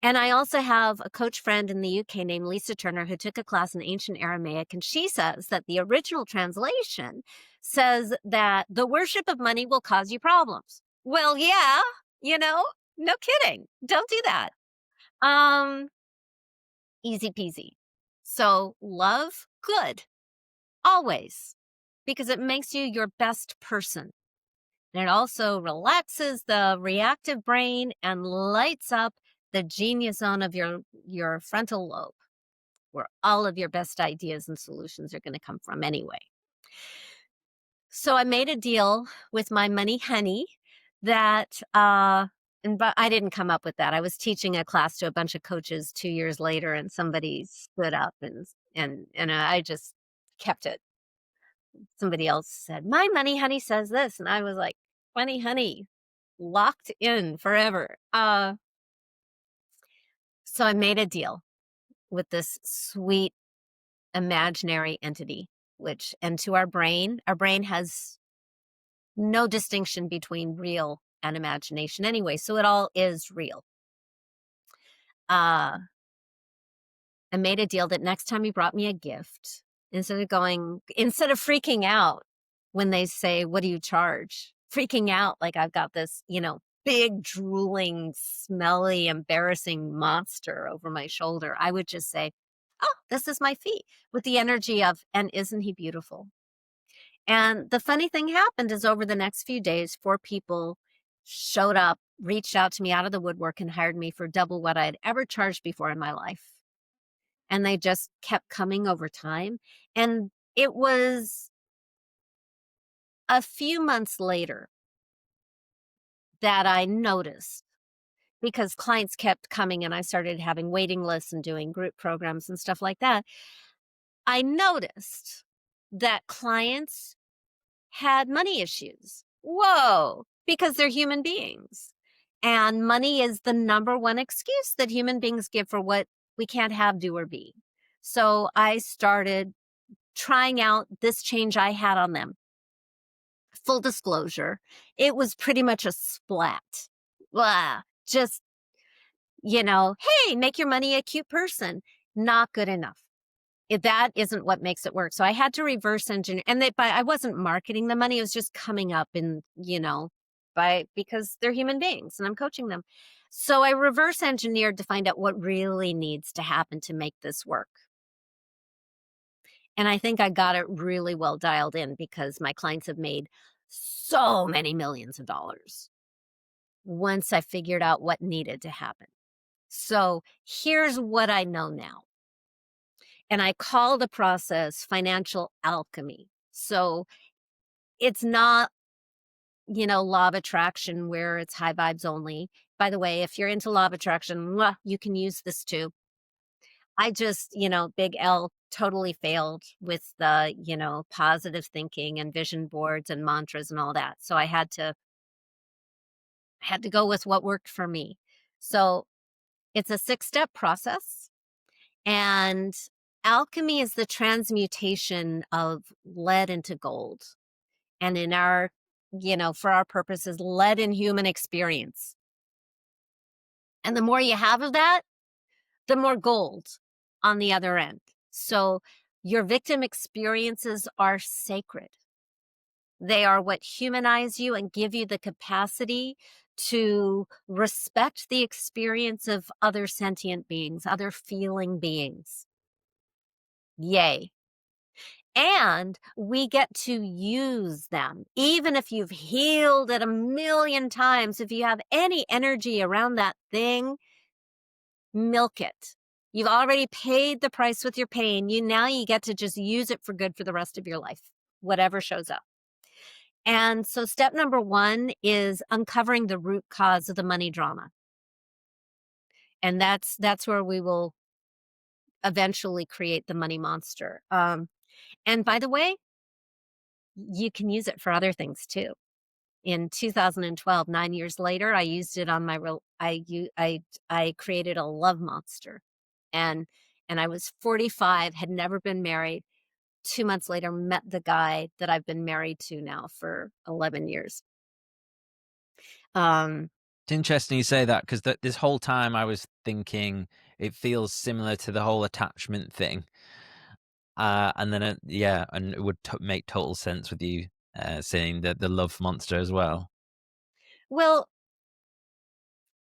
And I also have a coach friend in the UK named Lisa Turner who took a class in ancient Aramaic, and she says that the original translation says that the worship of money will cause you problems. Well, yeah, no kidding. Don't do that. Um, Easy peasy. So love, good, always, because it makes you your best person. And it also relaxes the reactive brain and lights up the genius zone of your frontal lobe, where all of your best ideas and solutions are going to come from anyway. So I made a deal with my money honey that but I didn't come up with that. I was teaching a class to a bunch of coaches 2 years later, and somebody stood up and I just kept it. Somebody else said, "My money honey says this," and I was like, "Money honey, locked in forever." So I made a deal with this sweet imaginary entity, and to our brain has no distinction between real and imagination anyway, so it all is real. Uh, I made a deal that next time he brought me a gift, instead of freaking out when they say, "What do you charge?" Freaking out like I've got this, big, drooling, smelly, embarrassing monster over my shoulder, I would just say, "Oh, this is my fee," with the energy of, "And isn't he beautiful?" And the funny thing happened is over the next few days, 4 people showed up, reached out to me out of the woodwork and hired me for double what I'd ever charged before in my life. And they just kept coming over time. And it was a few months later that I noticed, because clients kept coming and I started having waiting lists and doing group programs and stuff like that. I noticed that clients had money issues. Whoa, because they're human beings. And money is the number one excuse that human beings give for what we can't have, do, or be. So I started trying out this change I had on them. Full disclosure, it was pretty much a splat. Blah, just, hey, make your money a cute person. Not good enough. That isn't what makes it work. So I had to reverse engineer, and but I wasn't marketing the money. It was just coming up because they're human beings and I'm coaching them. So I reverse engineered to find out what really needs to happen to make this work. And I think I got it really well dialed in because my clients have made so many millions of dollars once I figured out what needed to happen. So here's what I know now. And I call the process financial alchemy. So it's not, law of attraction where it's high vibes only. By the way, if you're into law of attraction, you can use this too. I just, big L, totally failed with the, positive thinking and vision boards and mantras and all that. So I had to go with what worked for me. So it's a 6-step process. And alchemy is the transmutation of lead into gold. And in our, for our purposes, lead in human experience. And the more you have of that, the more gold on the other end. So your victim experiences are sacred. They are what humanize you and give you the capacity to respect the experience of other sentient beings, other feeling beings. Yay. And we get to use them. Even if you've healed it a million times, if you have any energy around that thing, milk it. You've already paid the price with your pain. Now you get to just use it for good for the rest of your life, whatever shows up. And so step number 1 is uncovering the root cause of the money drama. And that's where we will eventually create the money monster. And by the way, you can use it for other things too. In 2012, 9 years later, I used it on my I created a love monster. And I was 45, had never been married. 2 months later, met the guy that I've been married to now for 11 years. Um, It's interesting you say that, because this whole time I was thinking it feels similar to the whole attachment thing. And then, yeah, and it would make total sense with you saying that the love monster as well. well,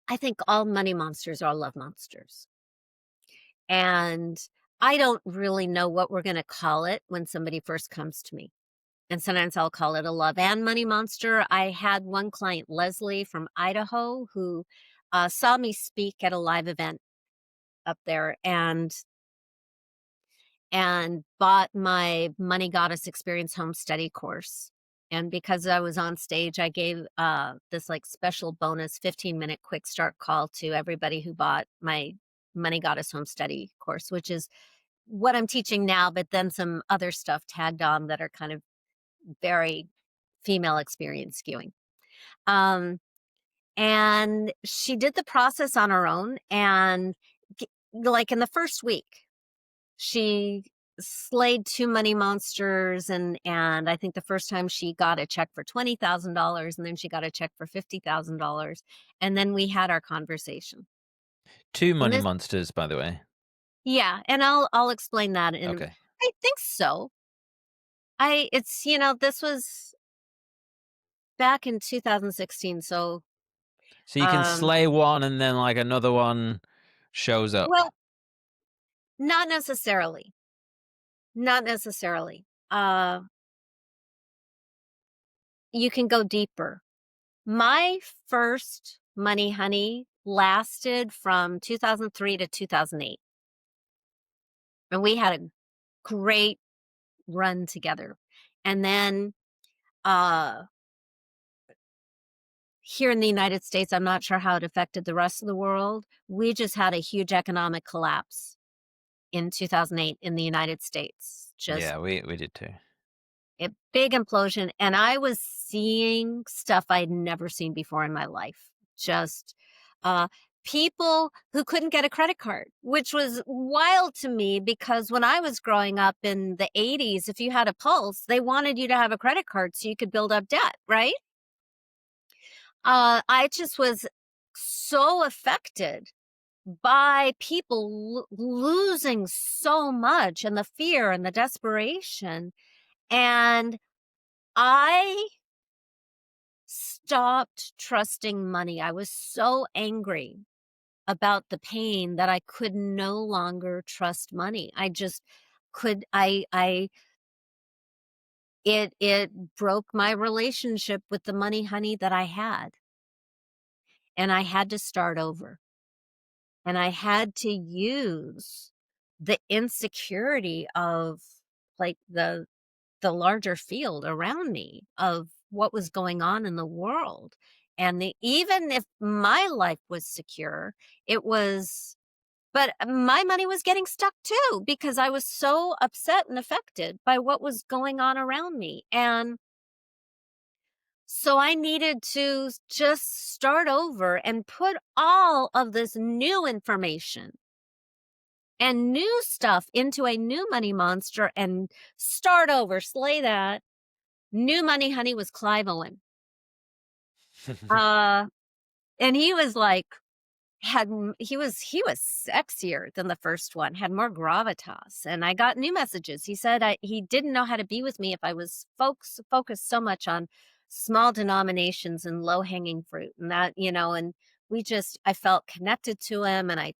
I think all money monsters are love monsters. And I don't really know what we're going to call it when somebody first comes to me. And sometimes I'll call it a love and money monster. I had one client, Leslie from Idaho, who saw me speak at a live event up there and bought my Money Goddess Experience home study course. And because I was on stage, I gave this like special bonus 15-minute quick start call to everybody who bought my Money Goddess home study course, which is what I'm teaching now, but then some other stuff tagged on that are kind of very female experience skewing. And she did the process on her own. And like in the first week, she slayed 2 money monsters. And I think the first time she got a check for $20,000, and then she got a check for $50,000. And then we had our conversation. 2 And money this, monsters, by the way. yeah, and I'll explain that Okay. I think so. This was back in 2016. So, So you can um, slay one and then like another one shows up. well, not necessarily. Not necessarily. You can go deeper. My first money honey lasted from 2003 to 2008. And we had a great run together. And then uh here in the United States, I'm not sure how it affected the rest of the world. We just had a huge economic collapse in 2008 in the United States. Just Yeah, we did too. a big implosion. And I was seeing stuff I'd never seen before in my life. Just uh, people who couldn't get a credit card, which was wild to me because when I was growing up in the 80s, if you had a pulse, they wanted you to have a credit card so you could build up debt, right? I just was so affected by people losing so much and the fear and the desperation. And I stopped trusting money. I was so angry about the pain that I could no longer trust money. I just could it broke my relationship with the money honey that I had. And I had to start over. And I had to use the insecurity of like the larger field around me of what was going on in the world. And even if my life was secure, it was, but my money was getting stuck too because I was so upset and affected by what was going on around me. And so I needed to just start over and put all of this new information and new stuff into a new money monster and start over, slay that. New money honey was Clive Owen. Uh, and he was like, he was sexier than the first one, had more gravitas. And I got new messages. He said he didn't know how to be with me if I was focused so much on small denominations and low hanging fruit. And that, and I felt connected to him, and I,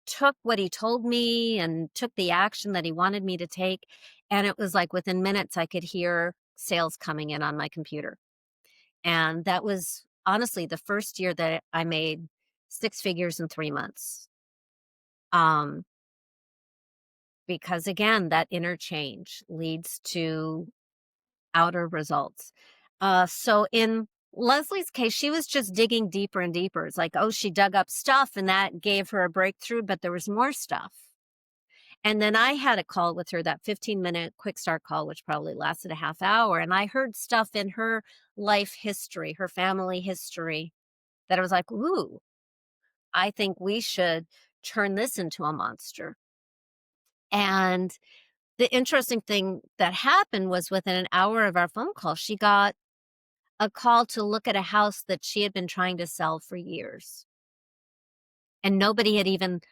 took what he told me and took the action that he wanted me to take. And it was like within minutes, I could hear sales coming in on my computer. And that was honestly the first year that I made six figures in 3 months. Um, because again, that interchange leads to outer results. So in Leslie's case, she was just digging deeper and deeper. It's like, oh, she dug up stuff and that gave her a breakthrough, but there was more stuff. And then I had a call with her, that 15-minute quick start call, which probably lasted a half hour. And I heard stuff in her life history, her family history, that I was like, ooh, I think we should turn this into a monster. And the interesting thing that happened was within an hour of our phone call, she got a call to look at a house that she had been trying to sell for years. And nobody had even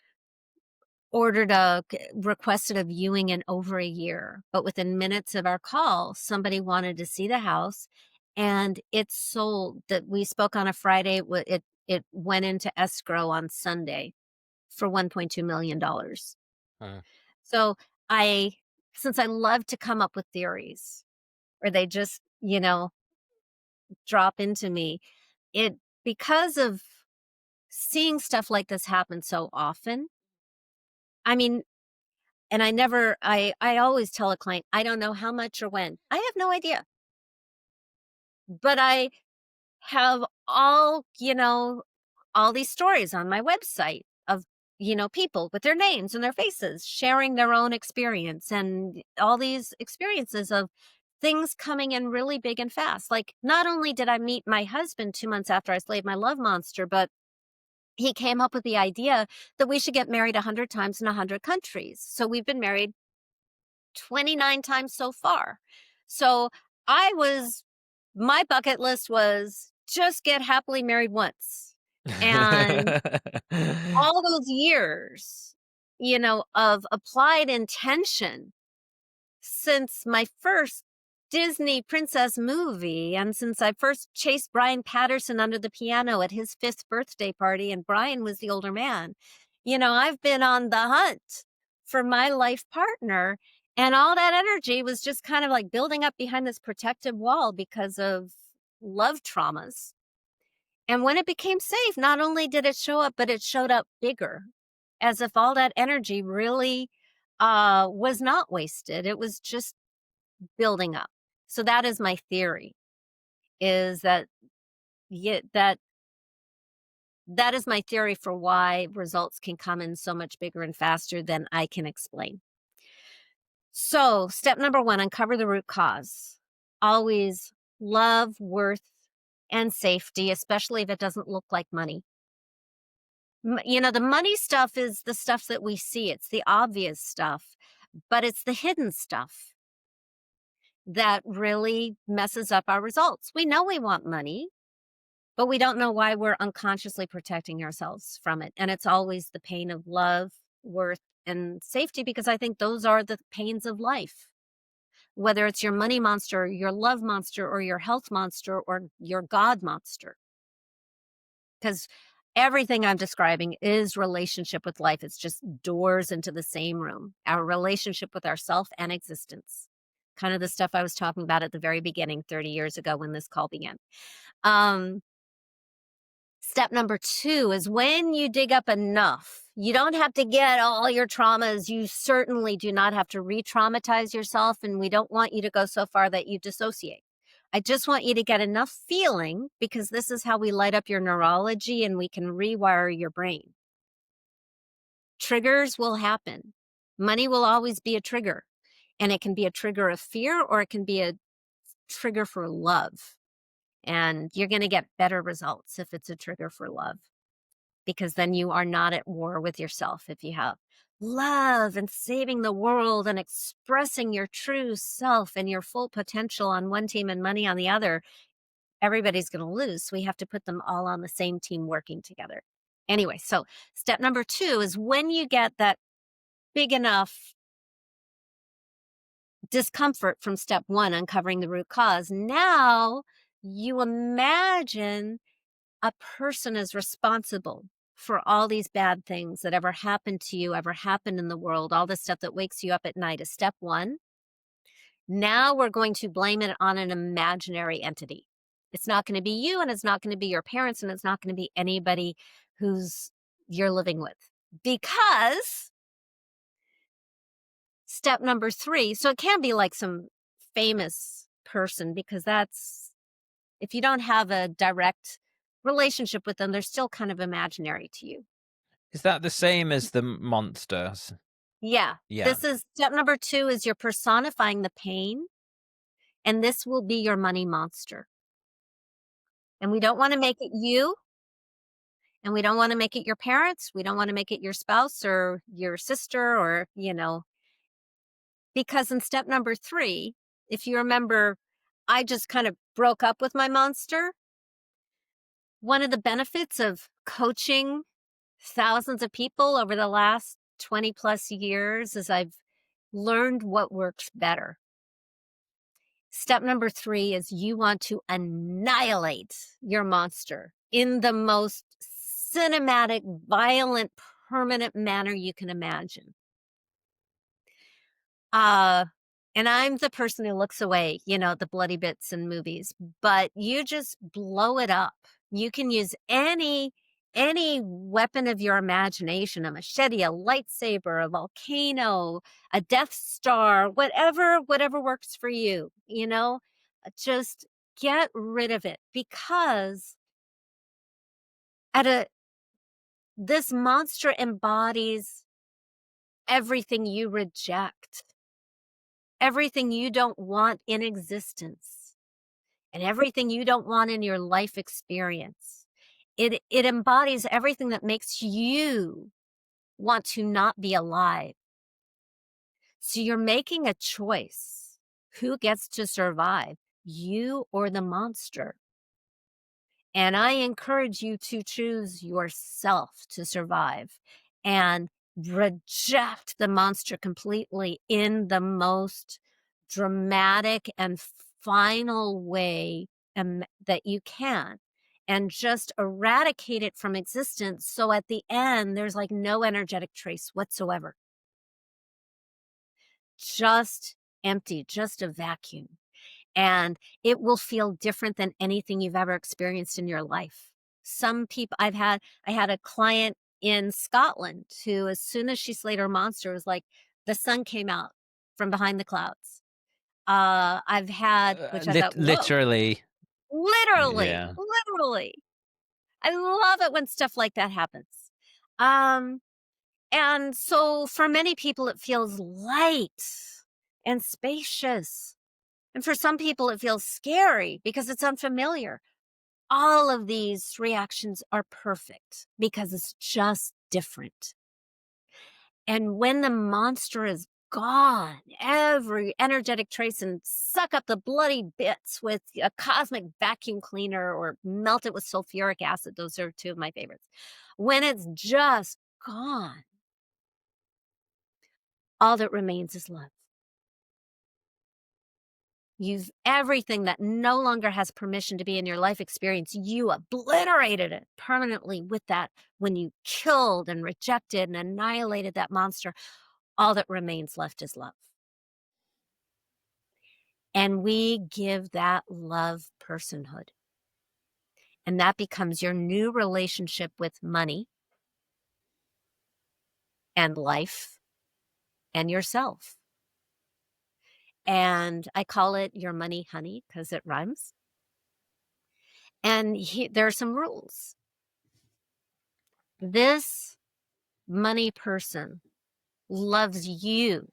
requested a viewing in over a year. But within minutes of our call, somebody wanted to see the house, and it sold. That we spoke on a Friday. It went into escrow on Sunday for $1.2 million. Uh, So since I love to come up with theories, or they just, drop into me, because of seeing stuff like this happen so often. I mean, and I always tell a client, I don't know how much or when. I have no idea. But I have all these stories on my website of, people with their names and their faces sharing their own experience, and all these experiences of things coming in really big and fast. Like, not only did I meet my husband 2 months after I slayed my love monster, but he came up with the idea that we should get married 100 times in 100 countries. So we've been married 29 times so far. So my bucket list was just get happily married once. And all those years, of applied intention since my first Disney princess movie, and since I first chased Brian Patterson under the piano at his 5th birthday party, and Brian was the older man. I've been on the hunt for my life partner, and all that energy was just kind of like building up behind this protective wall because of love traumas. And when it became safe, not only did it show up, but it showed up bigger, as if all that energy really was not wasted. It was just building up. So that is my theory, is that yeah, that is my theory for why results can come in so much bigger and faster than I can explain. So step number 1, uncover the root cause. Always love, worth, and safety, especially if it doesn't look like money. The money stuff is the stuff that we see. It's the obvious stuff, but it's the hidden stuff that really messes up our results. We know we want money, but we don't know why we're unconsciously protecting ourselves from it. And it's always the pain of love, worth, and safety, because I think those are the pains of life. Whether it's your money monster, your love monster, or your health monster, or your God monster. Because everything I'm describing is relationship with life. It's just doors into the same room, our relationship with ourself and existence. Kind of the stuff I was talking about at the very beginning 30 years ago when this call began. Um, Step number 2 is when you dig up enough. You don't have to get all your traumas. You certainly do not have to re-traumatize yourself, and we don't want you to go so far that you dissociate. I just want you to get enough feeling, because this is how we light up your neurology and we can rewire your brain. Triggers will happen. Money will always be a trigger, and it can be a trigger of fear, or it can be a trigger for love. And you're going to get better results if it's a trigger for love, because then you are not at war with yourself. If you have love and saving the world and expressing your true self and your full potential on one team and money on the other, everybody's going to lose. So we have to put them all on the same team working together. Anyway, so step number 2 is when you get that big enough discomfort from step one, uncovering the root cause. Now you imagine a person is responsible for all these bad things that ever happened to you, ever happened in the world, all the stuff that wakes you up at night is step one. Now we're going to blame it on an imaginary entity. It's not going to be you, and it's not going to be your parents, and it's not going to be anybody who's you're living with. Because step number three, so it can be like some famous person, because that's, if you don't have a direct relationship with them, they're still kind of imaginary to you. Is that the same as the monsters? Yeah. Yeah. This is step number two, is you're personifying the pain, and this will be your money monster. And we don't want to make it you, and we don't want to make it your parents. We don't want to make it your spouse or your sister, or, because in step number three, if you remember, I just kind of broke up with my monster. One of the benefits of coaching thousands of people over the last 20 plus years is I've learned what works better. Step number three is you want to annihilate your monster in the most cinematic, violent, permanent manner you can imagine. Uh, and I'm the person who looks away, the bloody bits in movies, but you just blow it up. You can use any weapon of your imagination, a machete, a lightsaber, a volcano, a Death Star, whatever works for you, just get rid of it, because at a this monster embodies everything you reject, everything you don't want in existence, and everything you don't want in your life experience. It embodies everything that makes you want to not be alive. So you're making a choice. Who gets to survive, you or the monster? And I encourage you to choose yourself to survive and reject the monster completely in the most dramatic and final way that you can. And just eradicate it from existence. So at the end, there's like no energetic trace whatsoever. Just empty, just a vacuum. And it will feel different than anything you've ever experienced in your life. Some people I had a client in Scotland who, as soon as she slayed her monster, was like the sun came out from behind the clouds. I've had, which I thought, whoa, Literally. literally, Yeah. literally. I love it when stuff like that happens. Um, and so for many people, it feels light and spacious. And for some people, it feels scary because it's unfamiliar. All of these reactions are perfect because it's just different. And when the monster is gone, every energetic trace, and suck up the bloody bits with a cosmic vacuum cleaner or melt it with sulfuric acid. Those are two of my favorites. When it's just gone, all that remains is love. You've everything that no longer has permission to be in your life experience, you obliterated it permanently with that when you killed and rejected and annihilated that monster. All that remains left is love. And we give that love personhood. And that becomes your new relationship with money and life and yourself. And I call it your money honey because it rhymes. And there are some rules. This money person loves you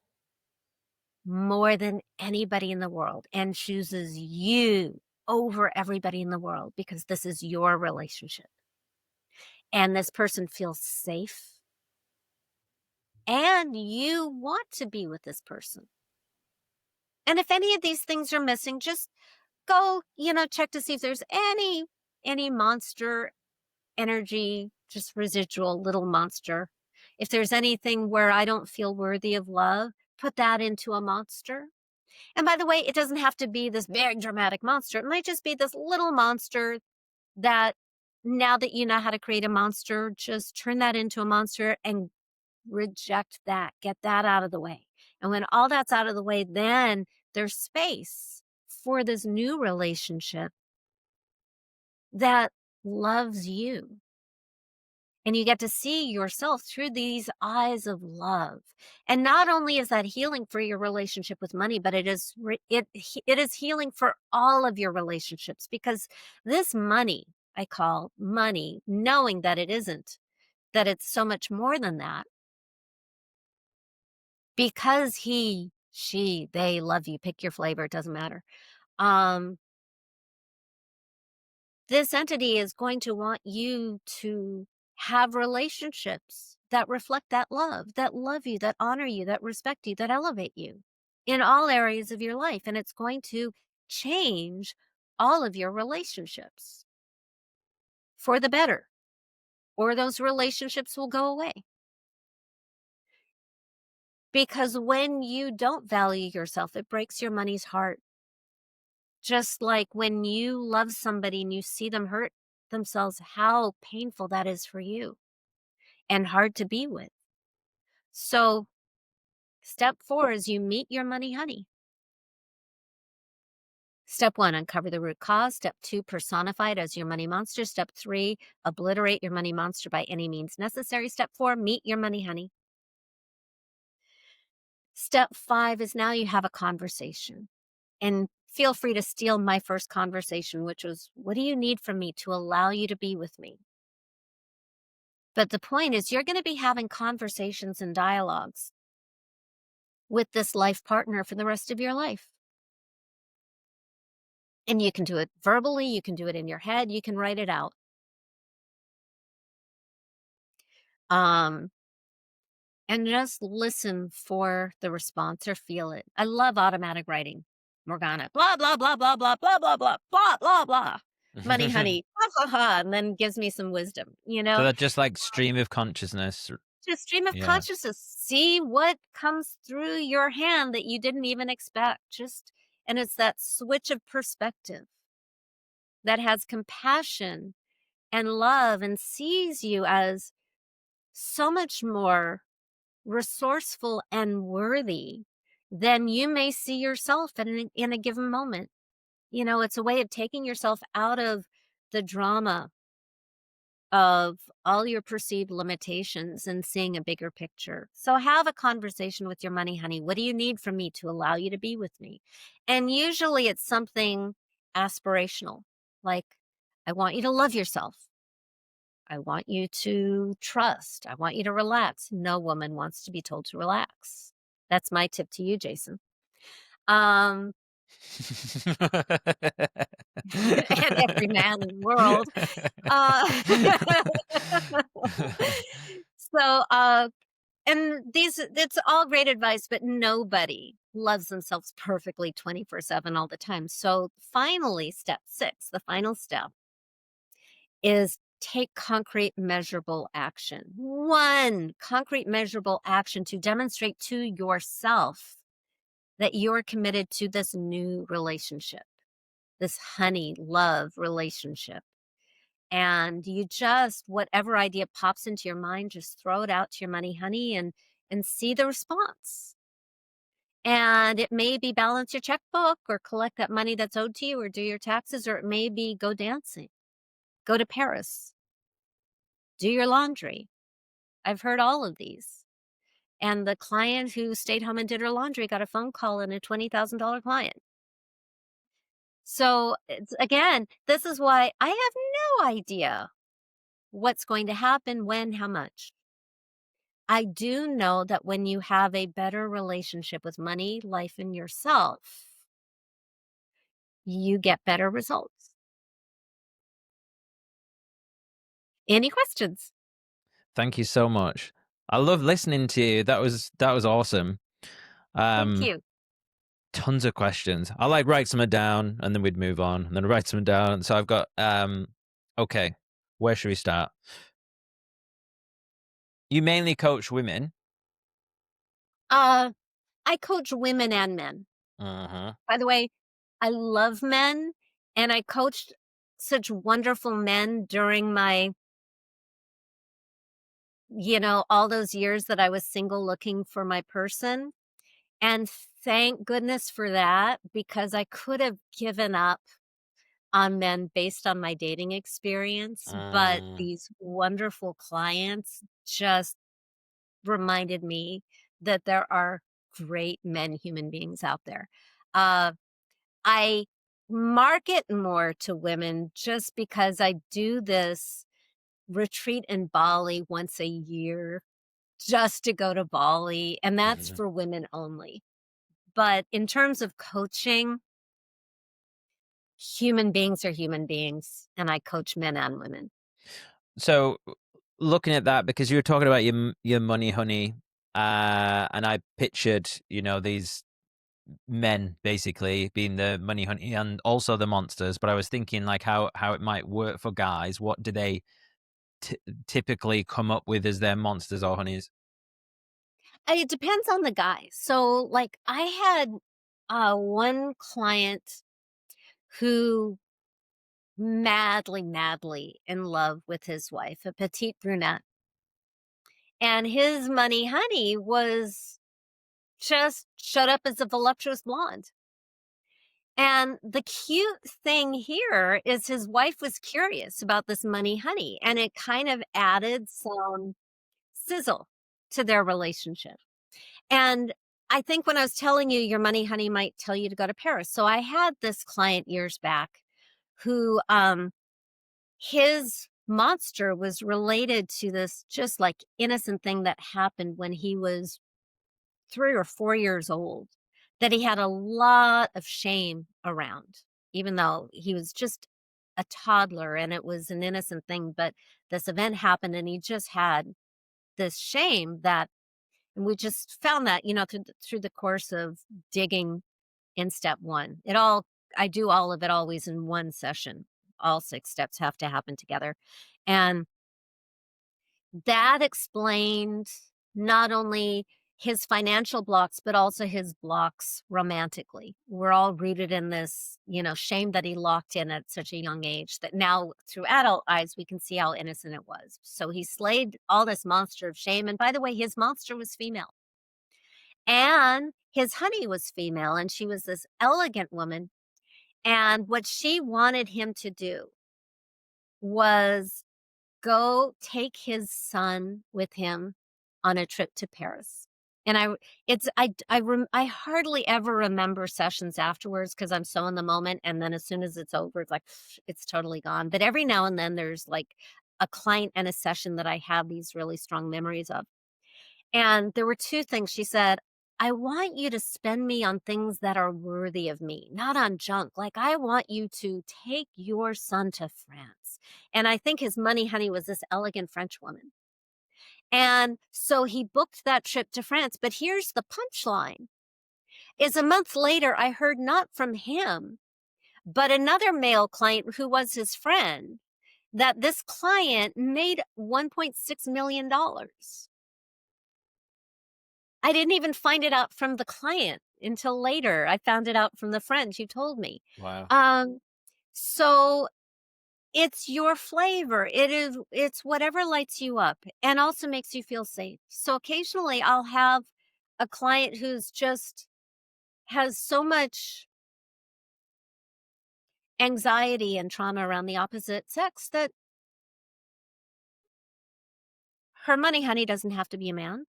more than anybody in the world and chooses you over everybody in the world because this is your relationship. And this person feels safe. And you want to be with this person. And if any of these things are missing, just go, check to see if there's any monster energy, just residual little monster. If there's anything where I don't feel worthy of love, put that into a monster. And by the way, it doesn't have to be this big dramatic monster. It might just be this little monster that now that you know how to create a monster, just turn that into a monster and reject that. Get that out of the way. And when all that's out of the way, then there's space for this new relationship that loves you. And you get to see yourself through these eyes of love. And not only is that healing for your relationship with money, but it is healing for all of your relationships, because this money, I call money, knowing that it isn't, that it's so much more than that, because he, she, they love you. Pick your flavor, it doesn't matter. Um, this entity is going to want you to have relationships that reflect that love you, that honor you, that respect you, that elevate you in all areas of your life. And it's going to change all of your relationships for the better, or those relationships will go away. Because when you don't value yourself, it breaks your money's heart. Just like when you love somebody and you see them hurt themselves, how painful that is for you and hard to be with. So step 4 is you meet your money honey. Step 1, uncover the root cause. Step 2, personify it as your money monster. Step 3, obliterate your money monster by any means necessary. Step 4, meet your money honey. Step 5 is now you have a conversation. And feel free to steal my first conversation, which was, what do you need from me to allow you to be with me? But the point is, you're going to be having conversations and dialogues with this life partner for the rest of your life. And you can do it verbally, you can do it in your head, you can write it out. And just listen for the response or feel it. I love automatic writing. Morgana, blah, blah, blah, blah, blah, blah, blah, blah, blah, blah, blah. Money, honey, blah, blah, blah, and then gives me some wisdom, So that just like stream of consciousness. just stream of Yeah. consciousness. See what comes through your hand that you didn't even expect. And it's that switch of perspective that has compassion and love and sees you as so much more resourceful and worthy than you may see yourself in a given moment. You know, it's a way of taking yourself out of the drama of all your perceived limitations and seeing a bigger picture. So have a conversation with your money honey. What do you need from me to allow you to be with me? And usually it's something aspirational, like, I want you to love yourself. I want you to trust. I want you to relax. No woman wants to be told to relax. That's my tip to you, Jason. Um, and every man in the world. Uh, so, and it's all great advice, but nobody loves themselves perfectly 24/7 all the time. So finally, step 6, the final step is take concrete measurable action. One concrete measurable action to demonstrate to yourself that you're committed to this new relationship, this honey love relationship. And you just, whatever idea pops into your mind, just throw it out to your money honey and see the response. And it may be balance your checkbook or collect that money that's owed to you or do your taxes, or it may be go dancing, go to Paris, do your laundry. I've heard all of these. And the client who stayed home and did her laundry got a phone call and a $20,000 client. So again, this is why I have no idea what's going to happen, when, how much. I do know that when you have a better relationship with money, life, and yourself, you get better results. Any questions? Thank you so much. I love listening to you. That was awesome. Thank you. Tons of questions. I like write some down and then we'd move on and then write some down. So I've got okay, where should we start? You mainly coach women. I coach women and men. Mhm. By the way, I love men, and I coached such wonderful men during my, all those years that I was single looking for my person. And thank goodness for that, because I could have given up on men based on my dating experience. But Mm. these wonderful clients just reminded me that there are great men, human beings out there. Uh, I market more to women just because I do this retreat in Bali once a year just to go to Bali, and that's Mhm. for women only. But in terms of coaching, human beings are human beings, and I coach men and women. So, looking at that, because you were talking about your money honey, and I pictured, these men basically being the money honey and also the monsters, but I was thinking like how it might work for guys. What do they ty typically come up with as their monsters or honeys? It depends on the guy. So, like, I had one client who madly, madly in love with his wife, a petite brunette, and his money honey was just showed up as a voluptuous blonde. And the cute thing here is his wife was curious about this money honey, and it kind of added some sizzle to their relationship. And I think when I was telling you your money honey might tell you to go to Paris. So I had this client years back who his monster was related to this just like innocent thing that happened when he was 3 or 4 years old, that he had a lot of shame around, even though he was just a toddler and it was an innocent thing. But this event happened and he just had this shame that, and we just found that, through the course of digging in step one. I do all of it always in one session. All 6 steps have to happen together. And that explained not only his financial blocks, but also his blocks romantically. We're all rooted in this, shame that he locked in at such a young age that now through adult eyes, we can see how innocent it was. So he slayed all this monster of shame. And by the way, his monster was female and his honey was female. And she was this elegant woman. And what she wanted him to do was go take his son with him on a trip to Paris. And I hardly ever remember sessions afterwards because I'm so in the moment, and then as soon as it's over, it's like, it's totally gone. But every now and then, there's, like, a client and a session that I have these really strong memories of. And there were 2 things she said, "I want you to spend me on things that are worthy of me, not on junk. Like, I want you to take your son to France." And I think his money honey was this elegant French woman. And so he booked that trip to France, but here's the punchline, is a month later, I heard not from him, but another male client who was his friend, that this client made $1.6 million dollars. I didn't even find it out from the client until later. I found it out from the friend who told me. Wow. Um, so it's your flavor. It's whatever lights you up and also makes you feel safe. So occasionally I'll have a client who's just has so much anxiety and trauma around the opposite sex that her money honey doesn't have to be a man.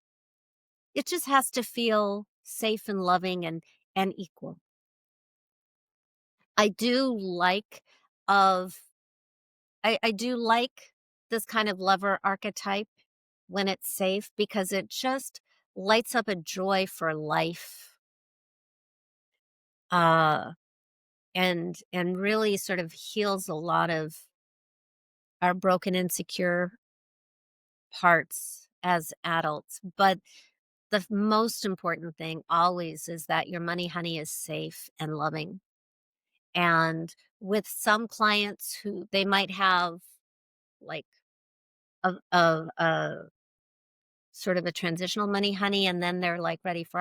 It just has to feel safe and loving and equal. I do like of I do like this kind of lover archetype when it's safe because it just lights up a joy for life, uh, and really sort of heals a lot of our broken, insecure parts as adults. But the most important thing always is that your money honey is safe and loving. And with some clients who they might have like a sort of a transitional money honey, and then they're, like, ready for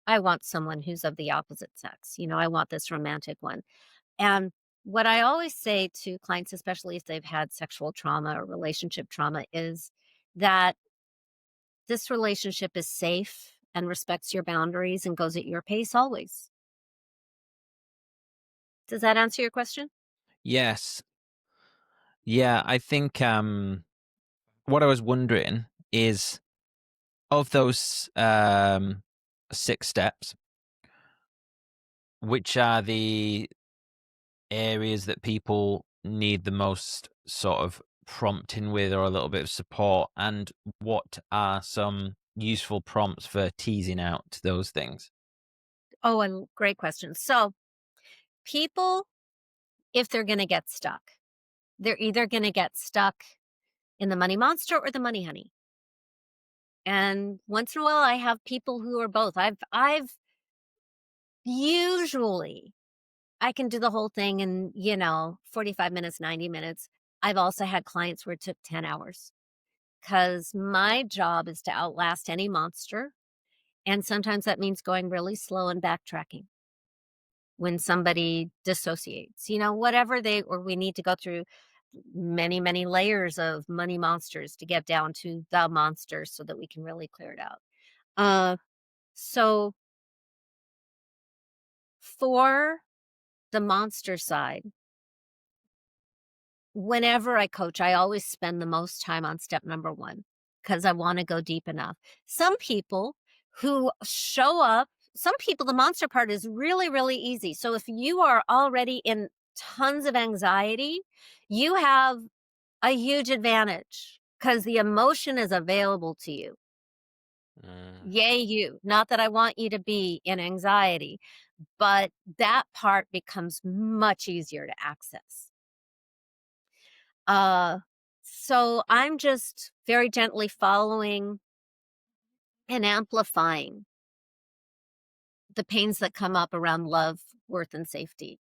I want someone who's of the opposite sex. I want this romantic one. And what I always say to clients, especially if they've had sexual trauma or relationship trauma, is that this relationship is safe and respects your boundaries and goes at your pace always. Does that answer your question? Yes. Yeah, I think, what I was wondering is, of those, 6 steps, which are the areas that people need the most sort of prompting with or a little bit of support, and what are some useful prompts for teasing out those things? Oh, and great question. So, people, if they're going to get stuck, they're either going to get stuck in the money monster or the money honey. And once in a while, I have people who are both. I've usually I can do the whole thing in 45 minutes, 90 minutes. I've also had clients where it took 10 hours because my job is to outlast any monster. And sometimes that means going really slow and backtracking when somebody dissociates, whatever or we need to go through many, many layers of money monsters to get down to the monster so that we can really clear it out. Uh, so for the monster side, whenever I coach, I always spend the most time on step number 1 because I wanna go deep enough. Some people who show up some people, the monster part is really, really easy. So if you are already in tons of anxiety, you have a huge advantage because the emotion is available to you. Mm, Yay, you. Not that I want you to be in anxiety, but that part becomes much easier to access. Uh, so I'm just very gently following and amplifying the pains that come up around love, worth, and safety.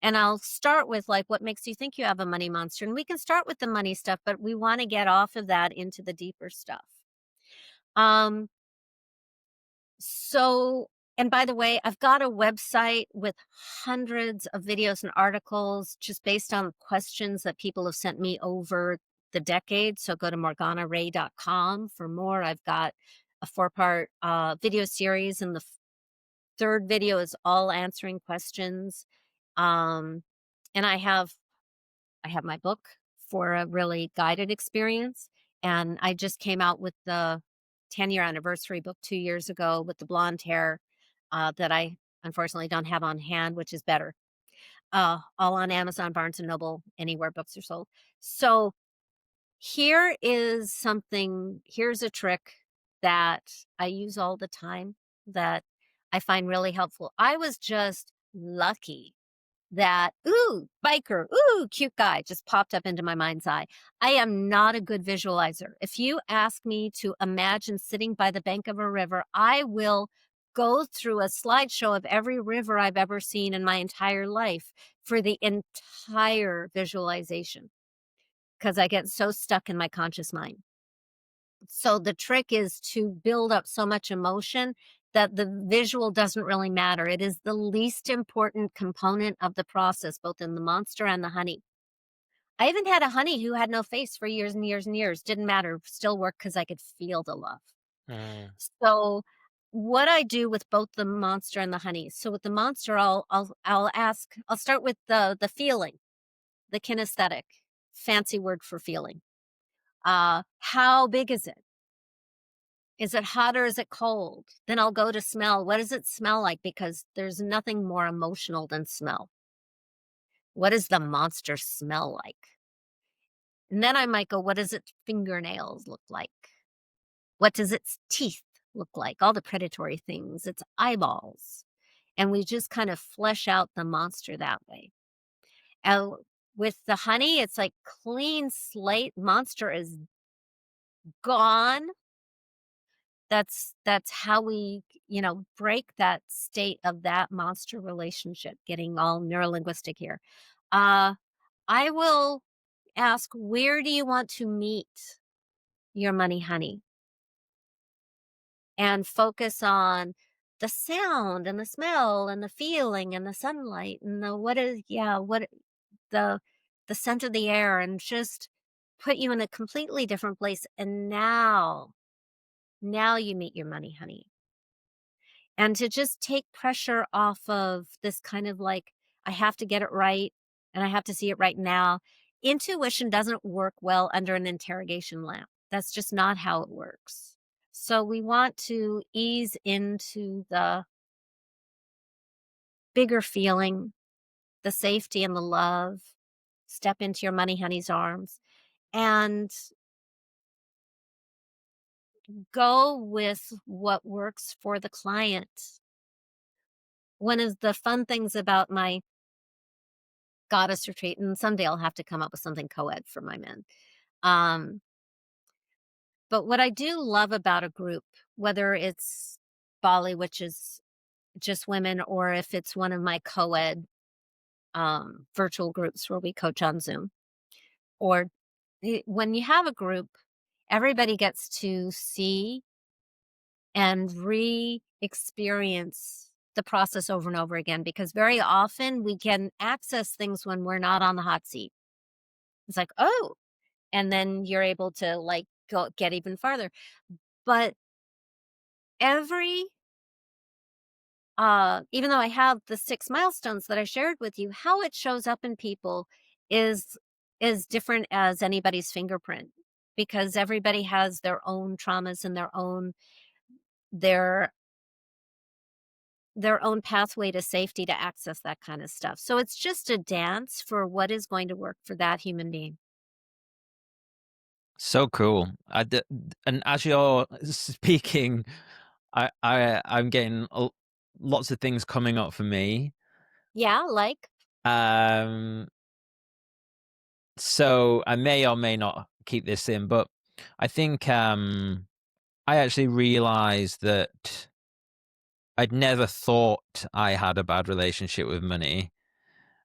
And I'll start with like, what makes you think you have a money monster? And we can start with the money stuff, but we want to get off of that into the deeper stuff. Um, So and by the way, I've got a website with hundreds of videos and articles just based on questions that people have sent me over the decades. So go to morganarae.com for more. I've got a 4-part video series, and the third video is all answering questions. Um, and I have my book for a really guided experience, and I just came out with the 10-year anniversary book 2 years ago with the blonde hair, that I unfortunately don't have on hand, which is better. All on Amazon, Barnes& and Noble, anywhere books are sold. So, here's a trick that I use all the time that I find really helpful. I was just lucky that, "Ooh, biker, ooh, cute guy," just popped up into my mind's eye. I am not a good visualizer. If you ask me to imagine sitting by the bank of a river, I will go through a slideshow of every river I've ever seen in my entire life for the entire visualization because I get so stuck in my conscious mind. So the trick is to build up so much emotion that the visual doesn't really matter. It is the least important component of the process, both in the monster and the honey. I even had a honey who had no face for years and years and years. Didn't matter, still worked because I could feel the love. mm, So what I do with both the monster and the honey. So with the monster, I'll start with the feeling, the kinesthetic, fancy word for feeling. How big is it? Is it hot or is it cold? Then I'll go to smell. What does it smell like? Because there's nothing more emotional than smell. What does the monster smell like? And then I might go, what does its fingernails look like? What does its teeth look like? All the predatory things, its eyeballs. And we just kind of flesh out the monster that way. And with the honey, it's like clean slate. Monster is gone. That's how we, break that state of that monster relationship, getting all neurolinguistic here. Uh, I will ask, where do you want to meet your money honey? And focus on the sound and the smell and the feeling and the sunlight and the what is yeah, what the the scent of the air and just put you in a completely different place. And now you meet your money, honey. And to just take pressure off of this kind of like, I have to get it right and I have to see it right now. Intuition doesn't work well under an interrogation lamp. That's just not how it works. So we want to ease into the bigger feeling, the safety and the love, step into your money honey's arms and go with what works for the client. One of the fun things about my goddess retreat, and someday I'll have to come up with something co-ed for my men. Um, but what I do love about a group, whether it's Bali, which is just women, or if it's one of my co-ed virtual groups where we coach on Zoom, or when you have a group, everybody gets to see and re-experience the process over and over again because very often we can access things when we're not on the hot seat. It's like, oh, and then you're able to like go get even farther. But every even though I have the 6 milestones that I shared with you, how it shows up in people is is different as anybody's fingerprint because everybody has their own traumas and their their own pathway to safety to access that kind of stuff. So it's just a dance for what is going to work for that human being. So cool. And as you're speaking, I'm getting lots of things coming up for me. Yeah, like Um, so I may or may not keep this in, but I think I actually realized that I'd never thought I had a bad relationship with money,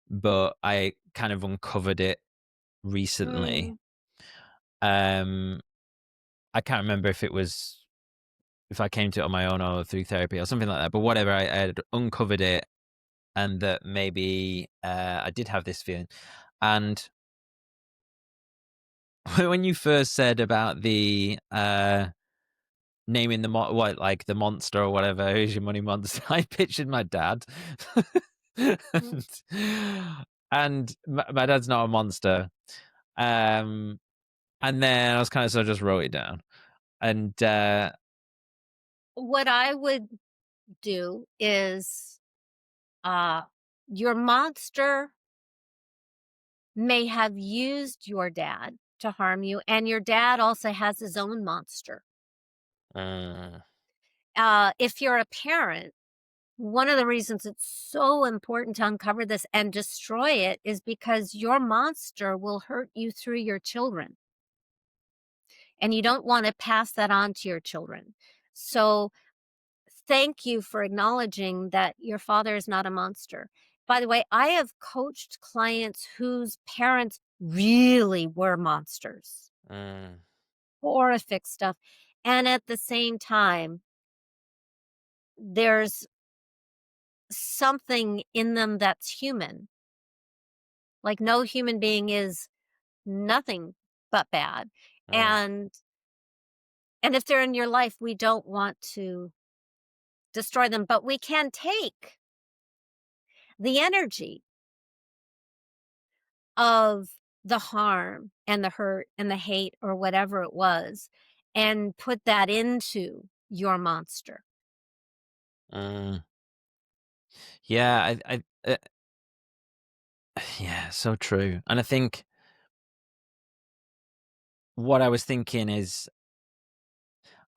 but I kind of uncovered it recently. mm, Um, I can't remember if I came to it on my own or through therapy or something like that, but whatever, I had uncovered it and that maybe I did have this feeling. And when you first said about the naming the what like the monster or whatever, who's your money monster? I pictured my dad, mm. and, and my dad's not a monster. Um, and then I was kind of so I just wrote it down, and What I would do is uh your monster may have used your dad to harm you and your dad also has his own monster. uh, If you're a parent, one of the reasons it's so important to uncover this and destroy it is because your monster will hurt you through your children and you don't want to pass that on to your children. So thank you for acknowledging that your father is not a monster. By the way, I have coached clients whose parents really were monsters, uh, horrific stuff. And at the same time, there's something in them that's human. Like no human being is nothing but bad. uh, And and if they're in your life, we don't want to destroy them, but we can take the energy of the harm and the hurt and the hate or whatever it was and put that into your monster. uh, yeah, yeah, so true. And I think what I was thinking is,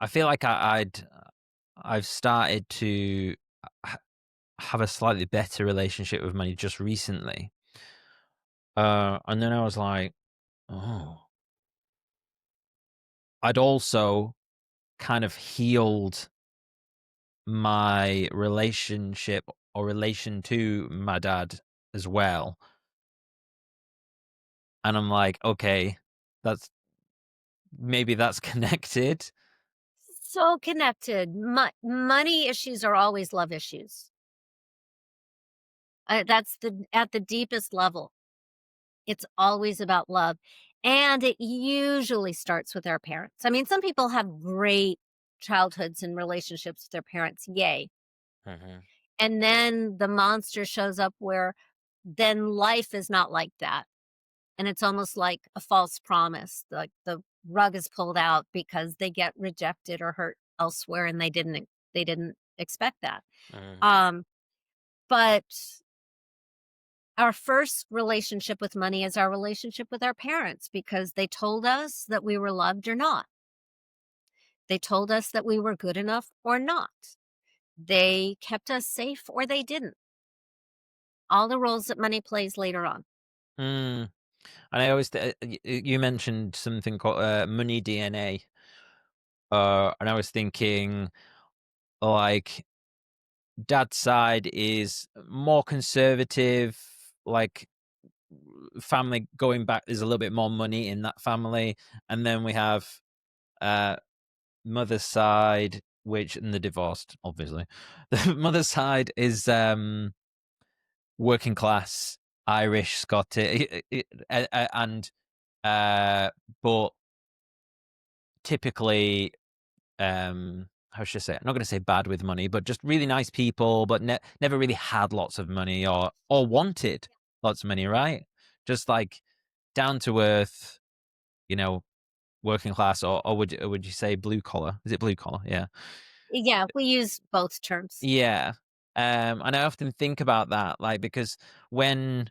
I feel like I've started to ha- have a slightly better relationship with money just recently. And then I was like, oh, I'd also kind of healed my relationship or relation to my dad as well. And I'm like, okay, that's maybe that's connected. So connected. Money issues are always love issues. That's at the deepest level. It's always about love, and it usually starts with our parents. I mean, some people have great childhoods and relationships with their parents, yay. Mhm. And then the monster shows up where then life is not like that, and it's almost like a false promise, like the rug is pulled out because they get rejected or hurt elsewhere, and they didn't expect that. Mhm. Um, but our first relationship with money is our relationship with our parents because they told us that we were loved or not. They told us that we were good enough or not. They kept us safe or they didn't. All the roles that money plays later on. Mm. And I always you mentioned something called, money DNA, and I was thinking, like, dad's side is more conservative, like, family going back, there's a little bit more money in that family, and then we have, uh, mother's side, which and the divorced, obviously. The mother's side is, working class, Irish, Scottish, and, uh, but typically, how should I say it? I'm not gonna say bad with money, but just really nice people, but never really had lots of money or wanted lots of money, right? Just, like, down to earth, you know, working class, or would you say blue collar? Is it blue collar? Yeah. Yeah, we use both terms. Yeah. And I often think about that, like, because when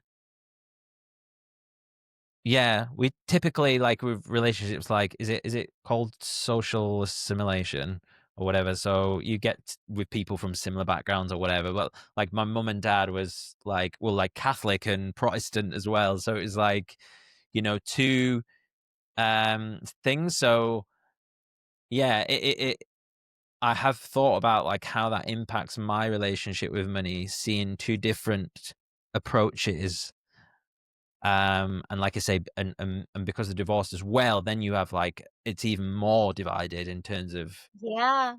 yeah, we typically, like, with relationships, like, is it called social assimilation or whatever? So you get with people from similar backgrounds or whatever. But like my mum and dad was like, well, like Catholic and Protestant as well. So it was like, two things. So yeah, I have thought about like how that impacts my relationship with money, seeing two different approaches. And like I say, and because of divorce as well, then you have like it's even more divided in terms of Yeah,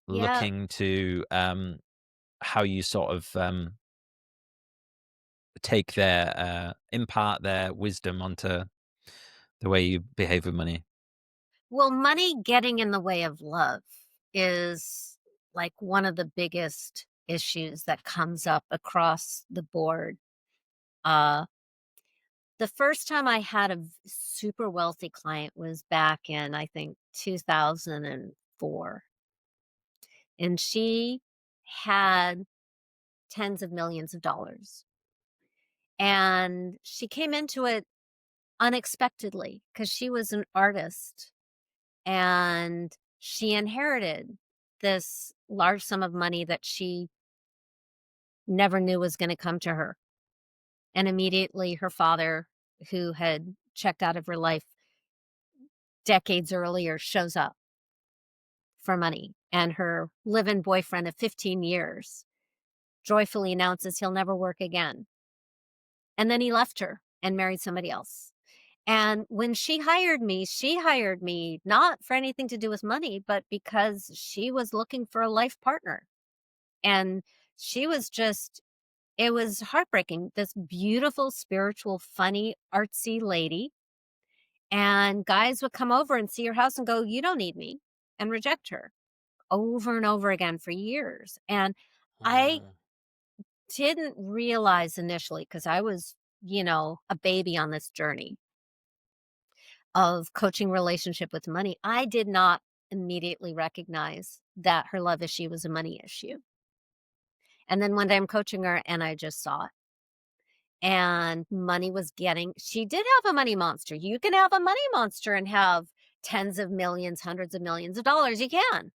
yeah. looking to how you sort of take their impart their wisdom onto the way you behave with money. Well, money getting in the way of love is like one of the biggest issues that comes up across the board. Uh, the first time I had a super wealthy client was back in, I think, 2004. And she had tens of millions of dollars. And she came into it unexpectedly because she was an artist and she inherited this large sum of money that she never knew was going to come to her. And immediately her father, who had checked out of her life decades earlier, shows up for money. And her live in boyfriend of 15 years joyfully announces he'll never work again. And then he left her and married somebody else. And when she hired me not for anything to do with money, but because she was looking for a life partner. And she was just, it was heartbreaking. This beautiful, spiritual, funny, artsy lady. And guys would come over and see her house and go, "You don't need me," and reject her over and over again for years. And I Mm, didn't realize initially because I was, a baby on this journey of coaching relationship with money. I did not immediately recognize that her love issue was a money issue. And then one day I'm coaching her and I just saw it. And money was getting, she did have a money monster. You can have a money monster and have tens of millions, hundreds of millions of dollars. You can.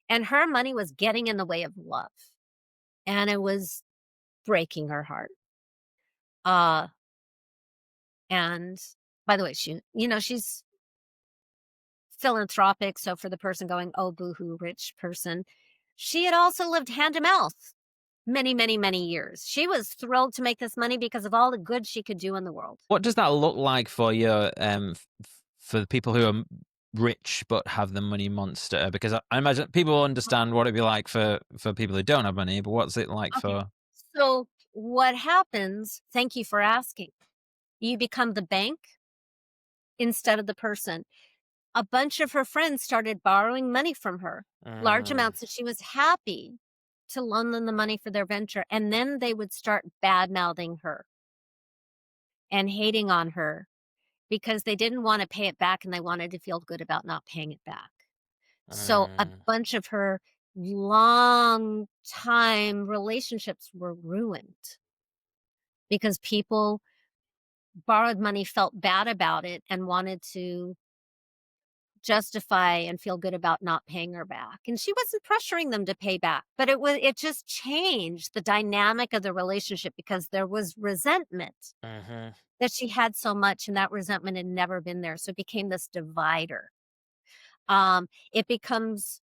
And her money was getting in the way of love. And it was breaking her heart. Uh, and by the way, she's philanthropic. So for the person going, "Oh, boohoo, rich person," she had also lived hand to mouth many, many, many years. She was thrilled to make this money because of all the good she could do in the world. what does that look like for you, for the people who are rich but have the money monster? Because I imagine people understand what it'd be like for people who don't have money, but what's it like Okay. for So what happens, thank you for asking. You become the bank instead of the person. A bunch of her friends started borrowing money from her, large Mm, amounts, and she was happy to loan them the money for their venture. And then they would start bad mouthing her and hating on her because they didn't want to pay it back and they wanted to feel good about not paying it back. So a mm, bunch of her long time relationships were ruined because people borrowed money, felt bad about it, and wanted to justify and feel good about not paying her back. And she wasn't pressuring them to pay back, but it just changed the dynamic of the relationship because there was resentment mhm, that she had so much and that resentment had never been there. So it became this divider. It becomes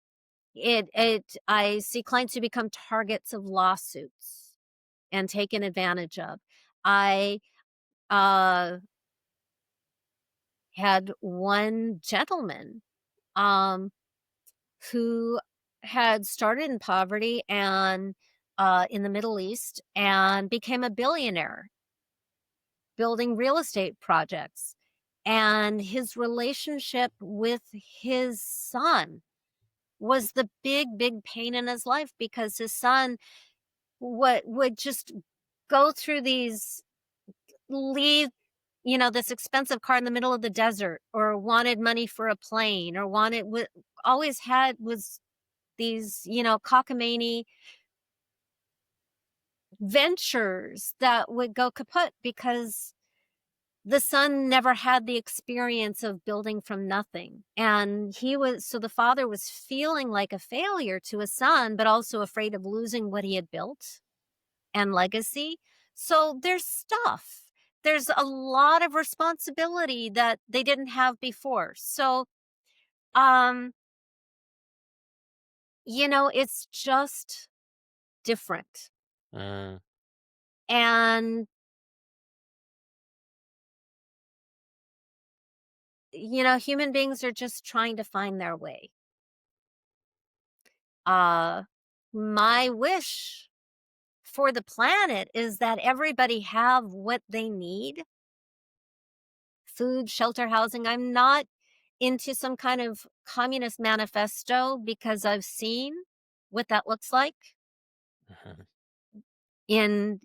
I see clients who become targets of lawsuits and taken advantage of. I uh had one gentleman um who had started in poverty and in the Middle East and became a billionaire building real estate projects. And his relationship with his son was the big pain in his life because his son what would just go through these leave this expensive car in the middle of the desert or wanted money for a plane or always had was these cockamamie ventures that would go kaput because the son never had the experience of building from nothing. And the father was feeling like a failure to his son, but also afraid of losing what he had built and legacy. So there's stuff. There's a lot of responsibility that they didn't have before. So, um, it's just different. mm, And, human beings are just trying to find their way. Uh, my wish for the planet is that everybody have what they need: food, shelter, housing. I'm not into some kind of communist manifesto because I've seen what that looks like mhm, in,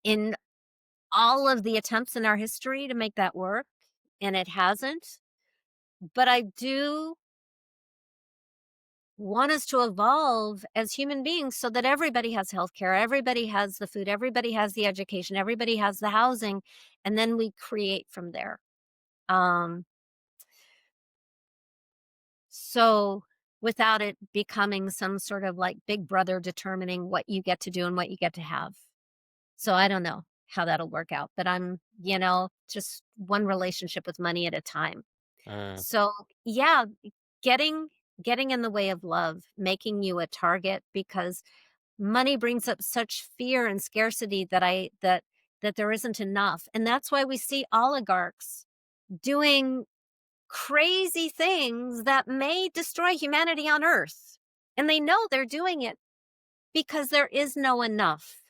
in all of the attempts in our history to make that work, and it hasn't. But I do want us to evolve as human beings so that everybody has healthcare, everybody has the food, everybody has the education, everybody has the housing, and then we create from there. Um, so without it becoming some sort of like big brother determining what you get to do and what you get to have. So I don't know how that'll work out, but I'm, just one relationship with money at a time. mm, So yeah, getting getting in the way of love, making you a target because money brings up such fear and scarcity that there isn't enough. And that's why we see oligarchs doing crazy things that may destroy humanity on earth. And they know they're doing it because there is no enough.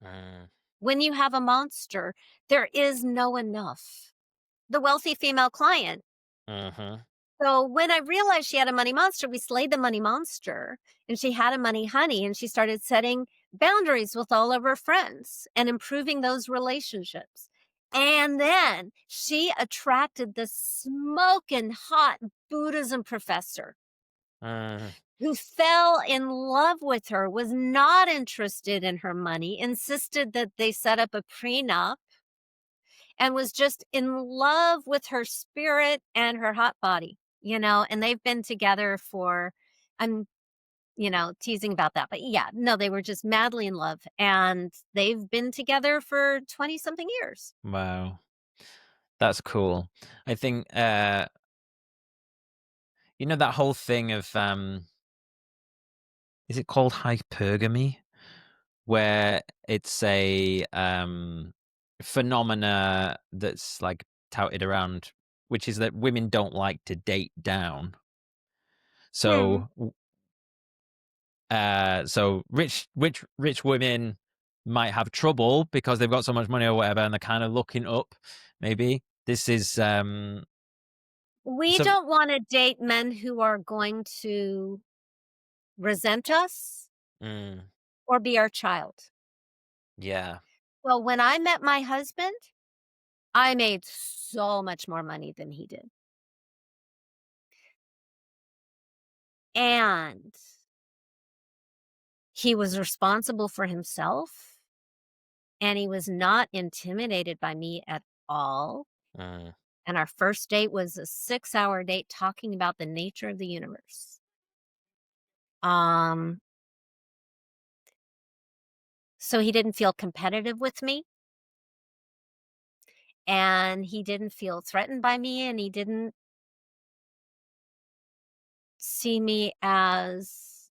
mm, When you have a monster, there is no enough. The wealthy female client. mhm, So when I realized she had a money monster, we slayed the money monster and she had a money honey and she started setting boundaries with all of her friends and improving those relationships. And then she attracted the smoking hot Buddhism professor mm, who fell in love with her, was not interested in her money, insisted that they set up a prenup, and was just in love with her spirit and her hot body, and they've been together for, I'm, teasing about that. But yeah, no, they were just madly in love and they've been together for 20 something years. wow, that's cool. I think, that whole thing of, is it called hypergamy? Where it's a, phenomena that's, like, touted around which is that women don't like to date down. Hmm. So, so rich women might have trouble because they've got so much money or whatever, and they're kind of looking up. Maybe this is We so. don't want to date men who are going to resent us Mm, or be our child. yeah. Well, when I met my husband, I made so much more money than he did. And he was responsible for himself, and he was not intimidated by me at all. Mm, And our first date was a 6-hour date talking about the nature of the universe. Um, so he didn't feel competitive with me, and he didn't feel threatened by me, and he didn't see me as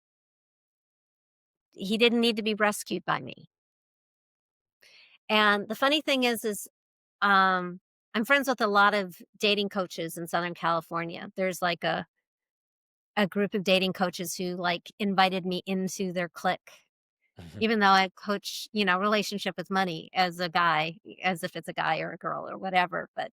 he didn't need to be rescued by me. And the funny thing is I'm friends with a lot of dating coaches in Southern California. There's like a group of dating coaches who like invited me into their clique, mhm, even though I coach, relationship with money as a guy, as if it's a guy or a girl or whatever. But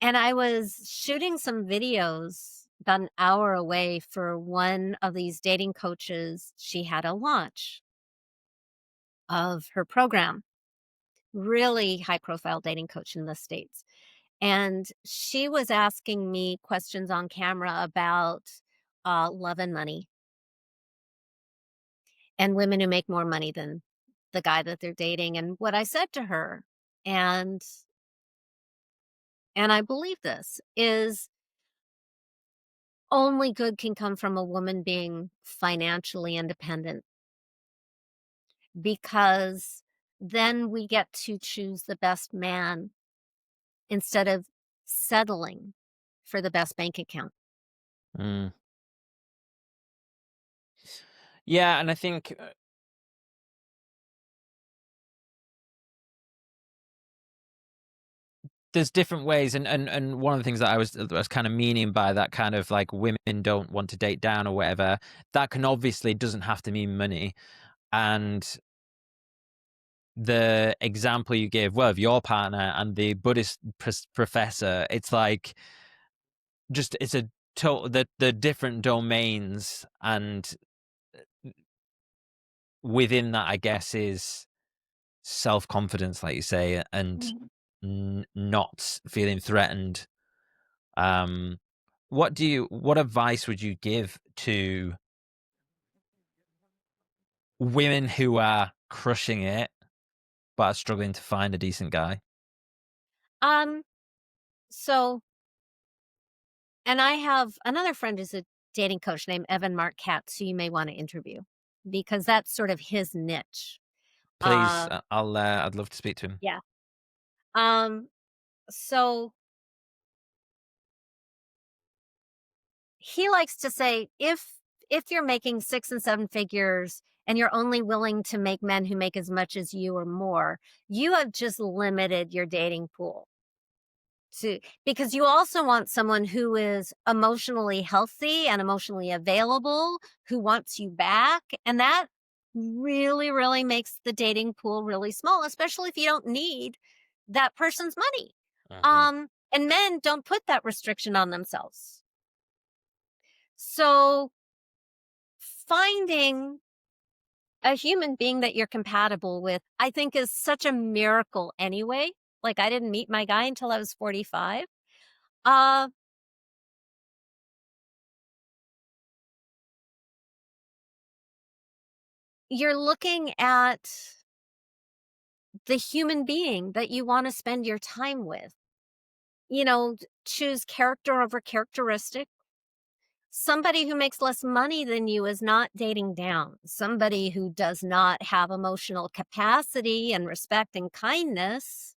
and I was shooting some videos about an hour away for one of these dating coaches. She had a launch of her program, really high profile dating coach in the States. And she was asking me questions on camera about love and money and women who make more money than the guy that they're dating. And what I said to her, and and I believe this, is only good can come from a woman being financially independent, because then we get to choose the best man instead of settling for the best bank account. mm. Yeah, and I think there's different ways, and one of the things that I was kind of meaning by that kind of like women don't want to date down or whatever, that can obviously doesn't have to mean money. And the example you gave, well, of your partner and the Buddhist professor, it's like just it's a total the different domains, and within that, I guess, is self confidence, like you say, and Mhm. not feeling threatened. Um, what advice would you give to women who are crushing it but are struggling to find a decent guy? Um, so and I have another friend who's a dating coach named Evan Mark Katz, who you may want to interview because that's sort of his niche. Please, Uh, I'd love to speak to him. yeah. Um, so he likes to say if you're making 6 and 7 figures and you're only willing to make men who make as much as you or more, you have just limited your dating pool. To because you also want someone who is emotionally healthy and emotionally available, who wants you back, and that really, really makes the dating pool really small, especially if you don't need that person's money. Mhm, And men don't put that restriction on themselves. So finding a human being that you're compatible with, I think, is such a miracle anyway. Like, I didn't meet my guy until I was 45. Uh, you're looking at the human being that you want to spend your time with. Choose character over characteristic. Somebody who makes less money than you is not dating down. Somebody who does not have emotional capacity and respect and kindness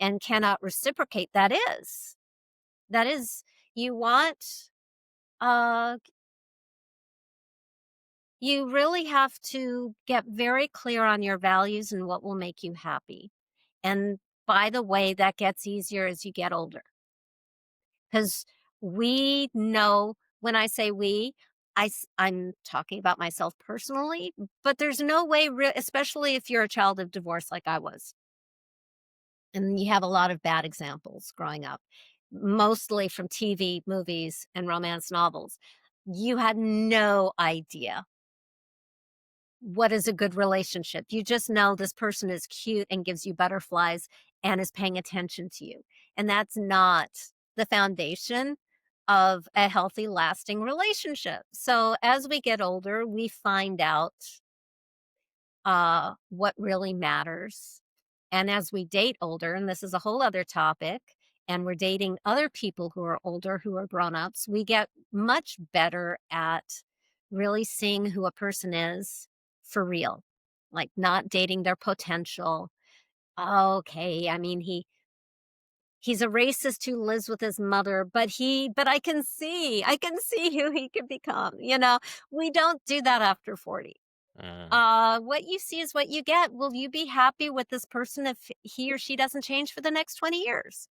and cannot reciprocate, that is. That is, you want, uh, you really have to get very clear on your values and what will make you happy. And by the way, that gets easier as you get older. because we know, when I say we, I'm talking about myself personally, but there's no way, especially if you're a child of divorce like I was, and you have a lot of bad examples growing up, mostly from TV, movies, and romance novels. You had no idea what is a good relationship. You just know this person is cute and gives you butterflies and is paying attention to you. And that's not the foundation of a healthy, lasting relationship. So as we get older, we find out what really matters. And as we date older, and this is a whole other topic, and we're dating other people who are older, who are grown-ups, we get much better at really seeing who a person is for real, like not dating their potential. Okay, I mean, he's a racist who lives with his mother, but I can see who he could become. We don't do that after 40. Mm. What you see is what you get. Will you be happy with this person if he or she doesn't change for the next 20 years?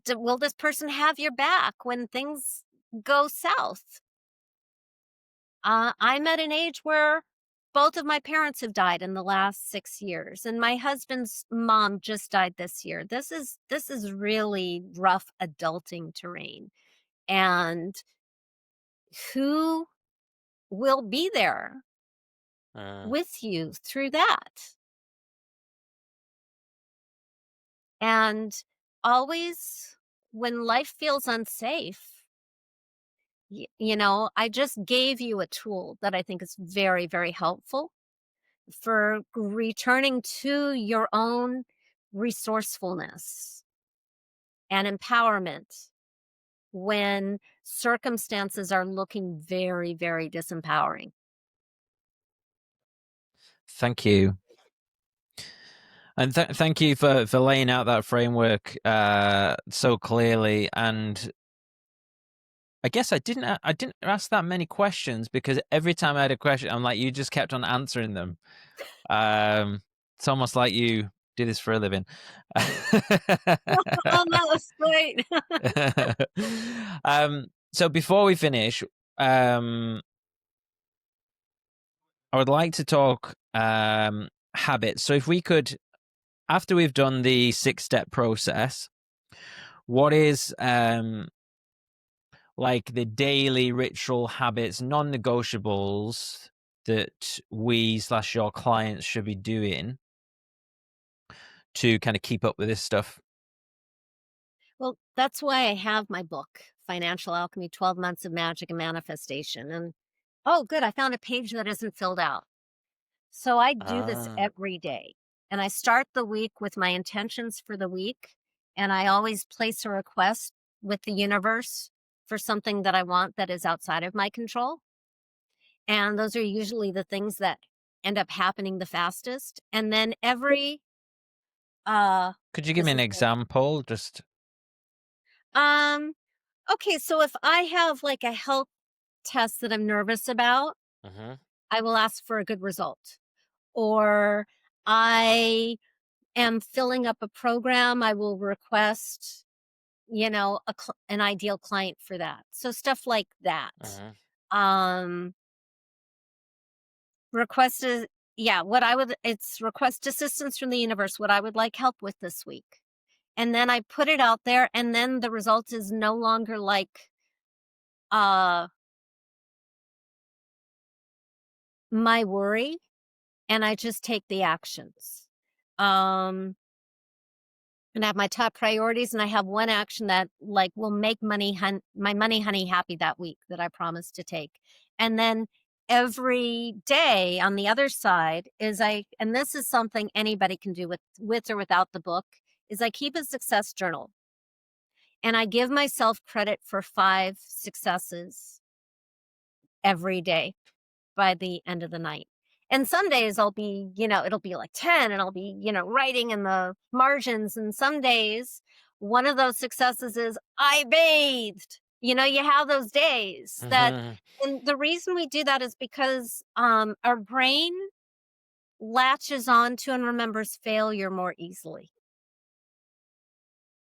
Will this person have your back when things go south? I'm at an age where both of my parents have died in the last 6 years, and my husband's mom just died this year. This is really rough adulting terrain. And who will be there Mm. with you through that? And always, when life feels unsafe, I just gave you a tool that I think is very, very helpful for returning to your own resourcefulness and empowerment when circumstances are looking very, very disempowering. Thank you. And thank you for laying out that framework so clearly. And I guess I didn't ask that many questions because every time I had a question, I'm like, you just kept on answering them. It's almost like you do this for a living. Almost, right. So before we finish, um, I would like to talk habits. So if we could, after we've done the 6-step process, what is like the daily ritual habits, non-negotiables that we slash your clients should be doing to kind of keep up with this stuff? Well, that's why I have my book, Financial Alchemy 12 Months of Magic and Manifestation. And oh, good, I found a page that isn't filled out. So I do this Ah. every day. And I start the week with my intentions for the week. And I always place a request with the universe for something that I want that is outside of my control. And those are usually the things that end up happening the fastest. And then uh Could you give me this an is example? Just um okay, so if I have like a health test that I'm nervous about, Mhm. I will ask for a good result. Or I am filling up a program, I will request, an ideal client for that. So stuff like that. Mhm. Um, request is, yeah, it's request assistance from the universe, what I would like help with this week. And then I put it out there, and then the result is no longer like, uh, my worry, and I just take the actions. Um, and I have my top priorities, and I have one action that like will make my money honey happy that week that I promised to take. And then every day on the other side is and this is something anybody can do with or without the book, is I keep a success journal, and I give myself credit for 5 successes every day by the end of the night. And some days it'll be like 10, and I'll be, writing in the margins. And some days, one of those successes is I bathed. You have those days Mhm. and the reason we do that is because our brain latches on to and remembers failure more easily.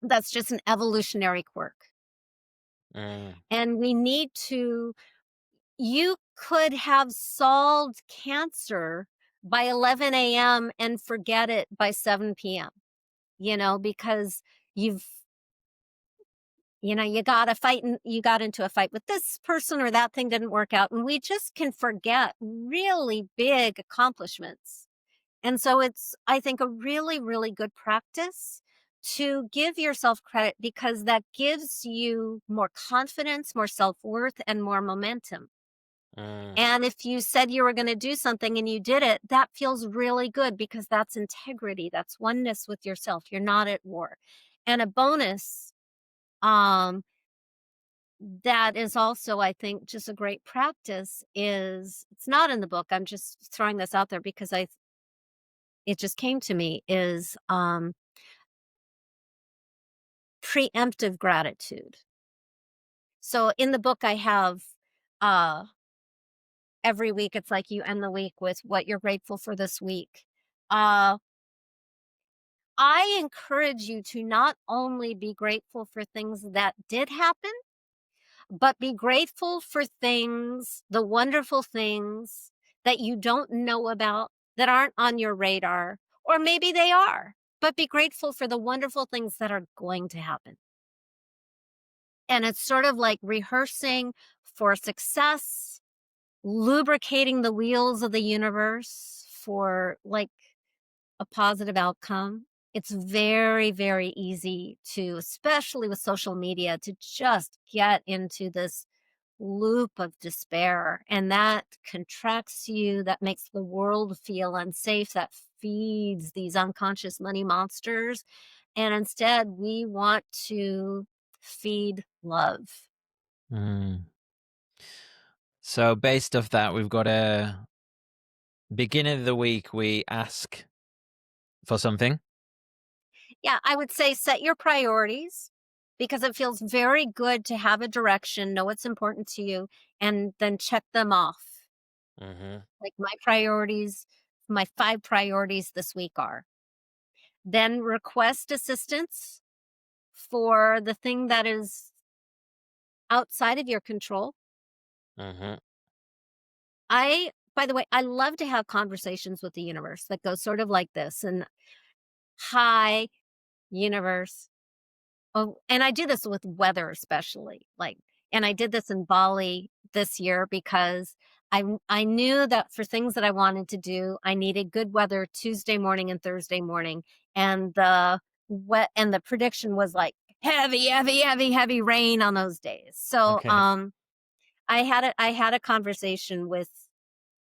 That's just an evolutionary quirk. Mm, And we need to you could have solved cancer by 11 a.m. and forget it by 7 p.m., because you've you got a fight and you got into a fight with this person or that thing didn't work out. And we just can forget really big accomplishments. And so it's, I think, a really, really good practice to give yourself credit because that gives you more confidence, more self worth, and more momentum. mm, And if you said you were going to do something and you did it, that feels really good because that's integrity. That's oneness with yourself. You're not at war. And a bonus, um, that is also, I think, just a great practice is it's not in the book. I'm just throwing this out there because it just came to me is preemptive gratitude. So in the book I have uh every week it's like you end the week with what you're grateful for this week. Uh I encourage you to not only be grateful for things that did happen, but be grateful for things, the wonderful things that you don't know about, that aren't on your radar, or maybe they are, but be grateful for the wonderful things that are going to happen. And it's sort of like rehearsing for success, lubricating the wheels of the universe for like a positive outcome. It's very, very easy to, especially with social media, to just get into this loop of despair. And that contracts you, that makes the world feel unsafe, that feeds these unconscious money monsters. And instead, we want to feed love. mm. So based off that, we've got a beginning of the week. We ask for something. Yeah, I would say set your priorities because it feels very good to have a direction, know what's important to you, and then check them off. Hmm. Like my priorities, my 5 priorities this week are then request assistance for the thing that is outside of your control. Hmm. By the way, I love to have conversations with the universe that go sort of like this and hi, universe. Oh, and I do this with weather especially, and I did this in Bali this year because I knew that for things that I wanted to do, I needed good weather Tuesday morning and Thursday morning, and the prediction was like heavy, heavy, heavy, heavy rain on those days. So, Okay. I had a conversation with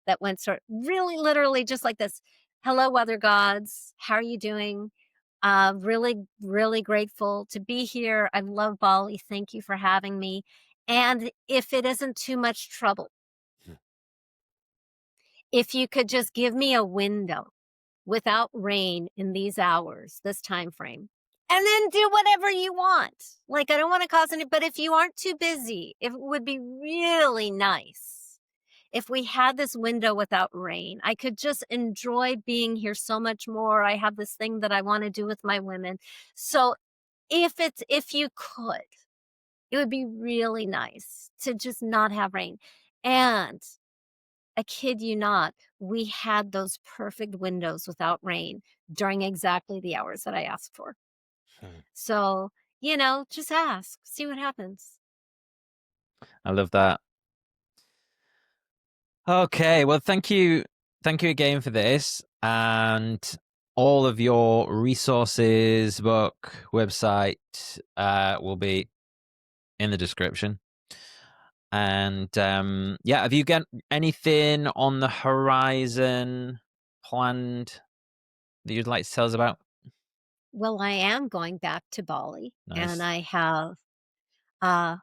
that went sort really literally just like this. Hello, weather gods. How are you doing? Really, really grateful to be here. I love Bali. Thank you for having me. And if it isn't too much trouble, if you could just give me a window without rain in these hours, this time frame, and then do whatever you want. Like, I don't want to cause any, but if you aren't too busy, it would be really nice if we had this window without rain. I could just enjoy being here so much more. I have this thing that I want to do with my women. So if you could, it would be really nice to just not have rain. And I kid you not, we had those perfect windows without rain during exactly the hours that I asked for. So, just ask, see what happens. I love that. Okay, well, thank you again for this, and all of your resources, book, website, will be in the description. And yeah, have you got anything on the horizon planned that you'd like to tell us about? Well, I am going back to Bali and Nice. uh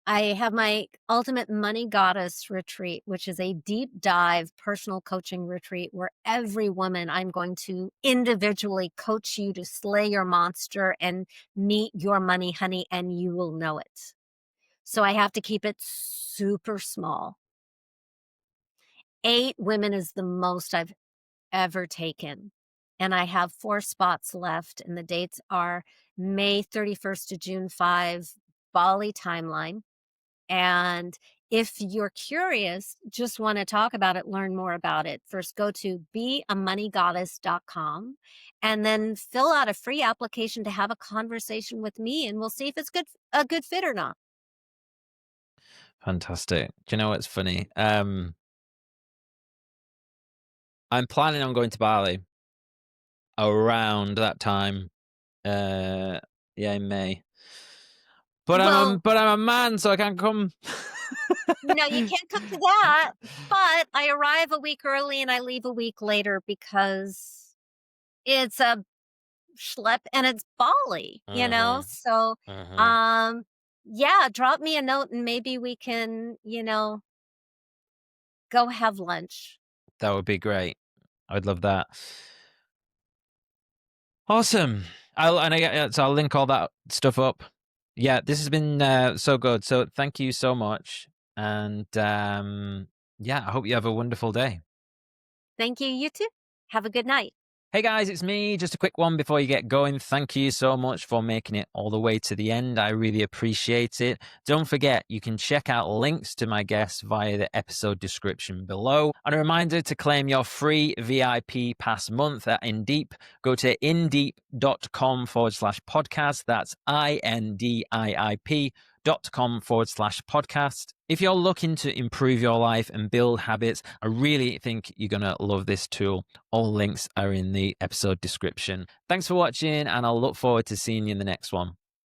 I have my Ultimate Money Goddess retreat, which is a deep dive personal coaching retreat where every woman I'm going to individually coach you to slay your monster and meet your money, honey, and you will know it. So I have to keep it super small. 8 women is the most I've ever taken. and I have 4 spots left, and the dates are May 31st to June 5, Bali timeline. And if you're curious, just want to talk about it, learn more about it, first go to beamoneygoddess.com and then fill out a free application to have a conversation with me, and we'll see if it's a good fit or not. Fantastic. Do you know what's funny? I'm planning on going to Bali around that time. Uh, yeah, in May. Well, But I'm a man, so I can't come. no, you can't come to that, but I arrive a week early and I leave a week later because it's a schlep and it's Bali, you know? Mhm, So, mhm. um, yeah, drop me a note and maybe we can, go have lunch. That would be great. I would love that. Awesome. So I'll link all that stuff up. Yeah, this has been so good. So thank you so much, and yeah, I hope you have a wonderful day. Thank you, you too. Have a good night. Hey guys, it's me. Just a quick one before you get going. Thank you so much for making it all the way to the end. I really appreciate it. Don't forget, you can check out links to my guests via the episode description below. And a reminder to claim your free VIP pass month at InDeep. Go to indeep.com/podcast. That's INDIIP.com/podcast. If you're looking to improve your life and build habits, I really think you're going to love this tool. All links are in the episode description. Thanks for watching, and I'll look forward to seeing you in the next one.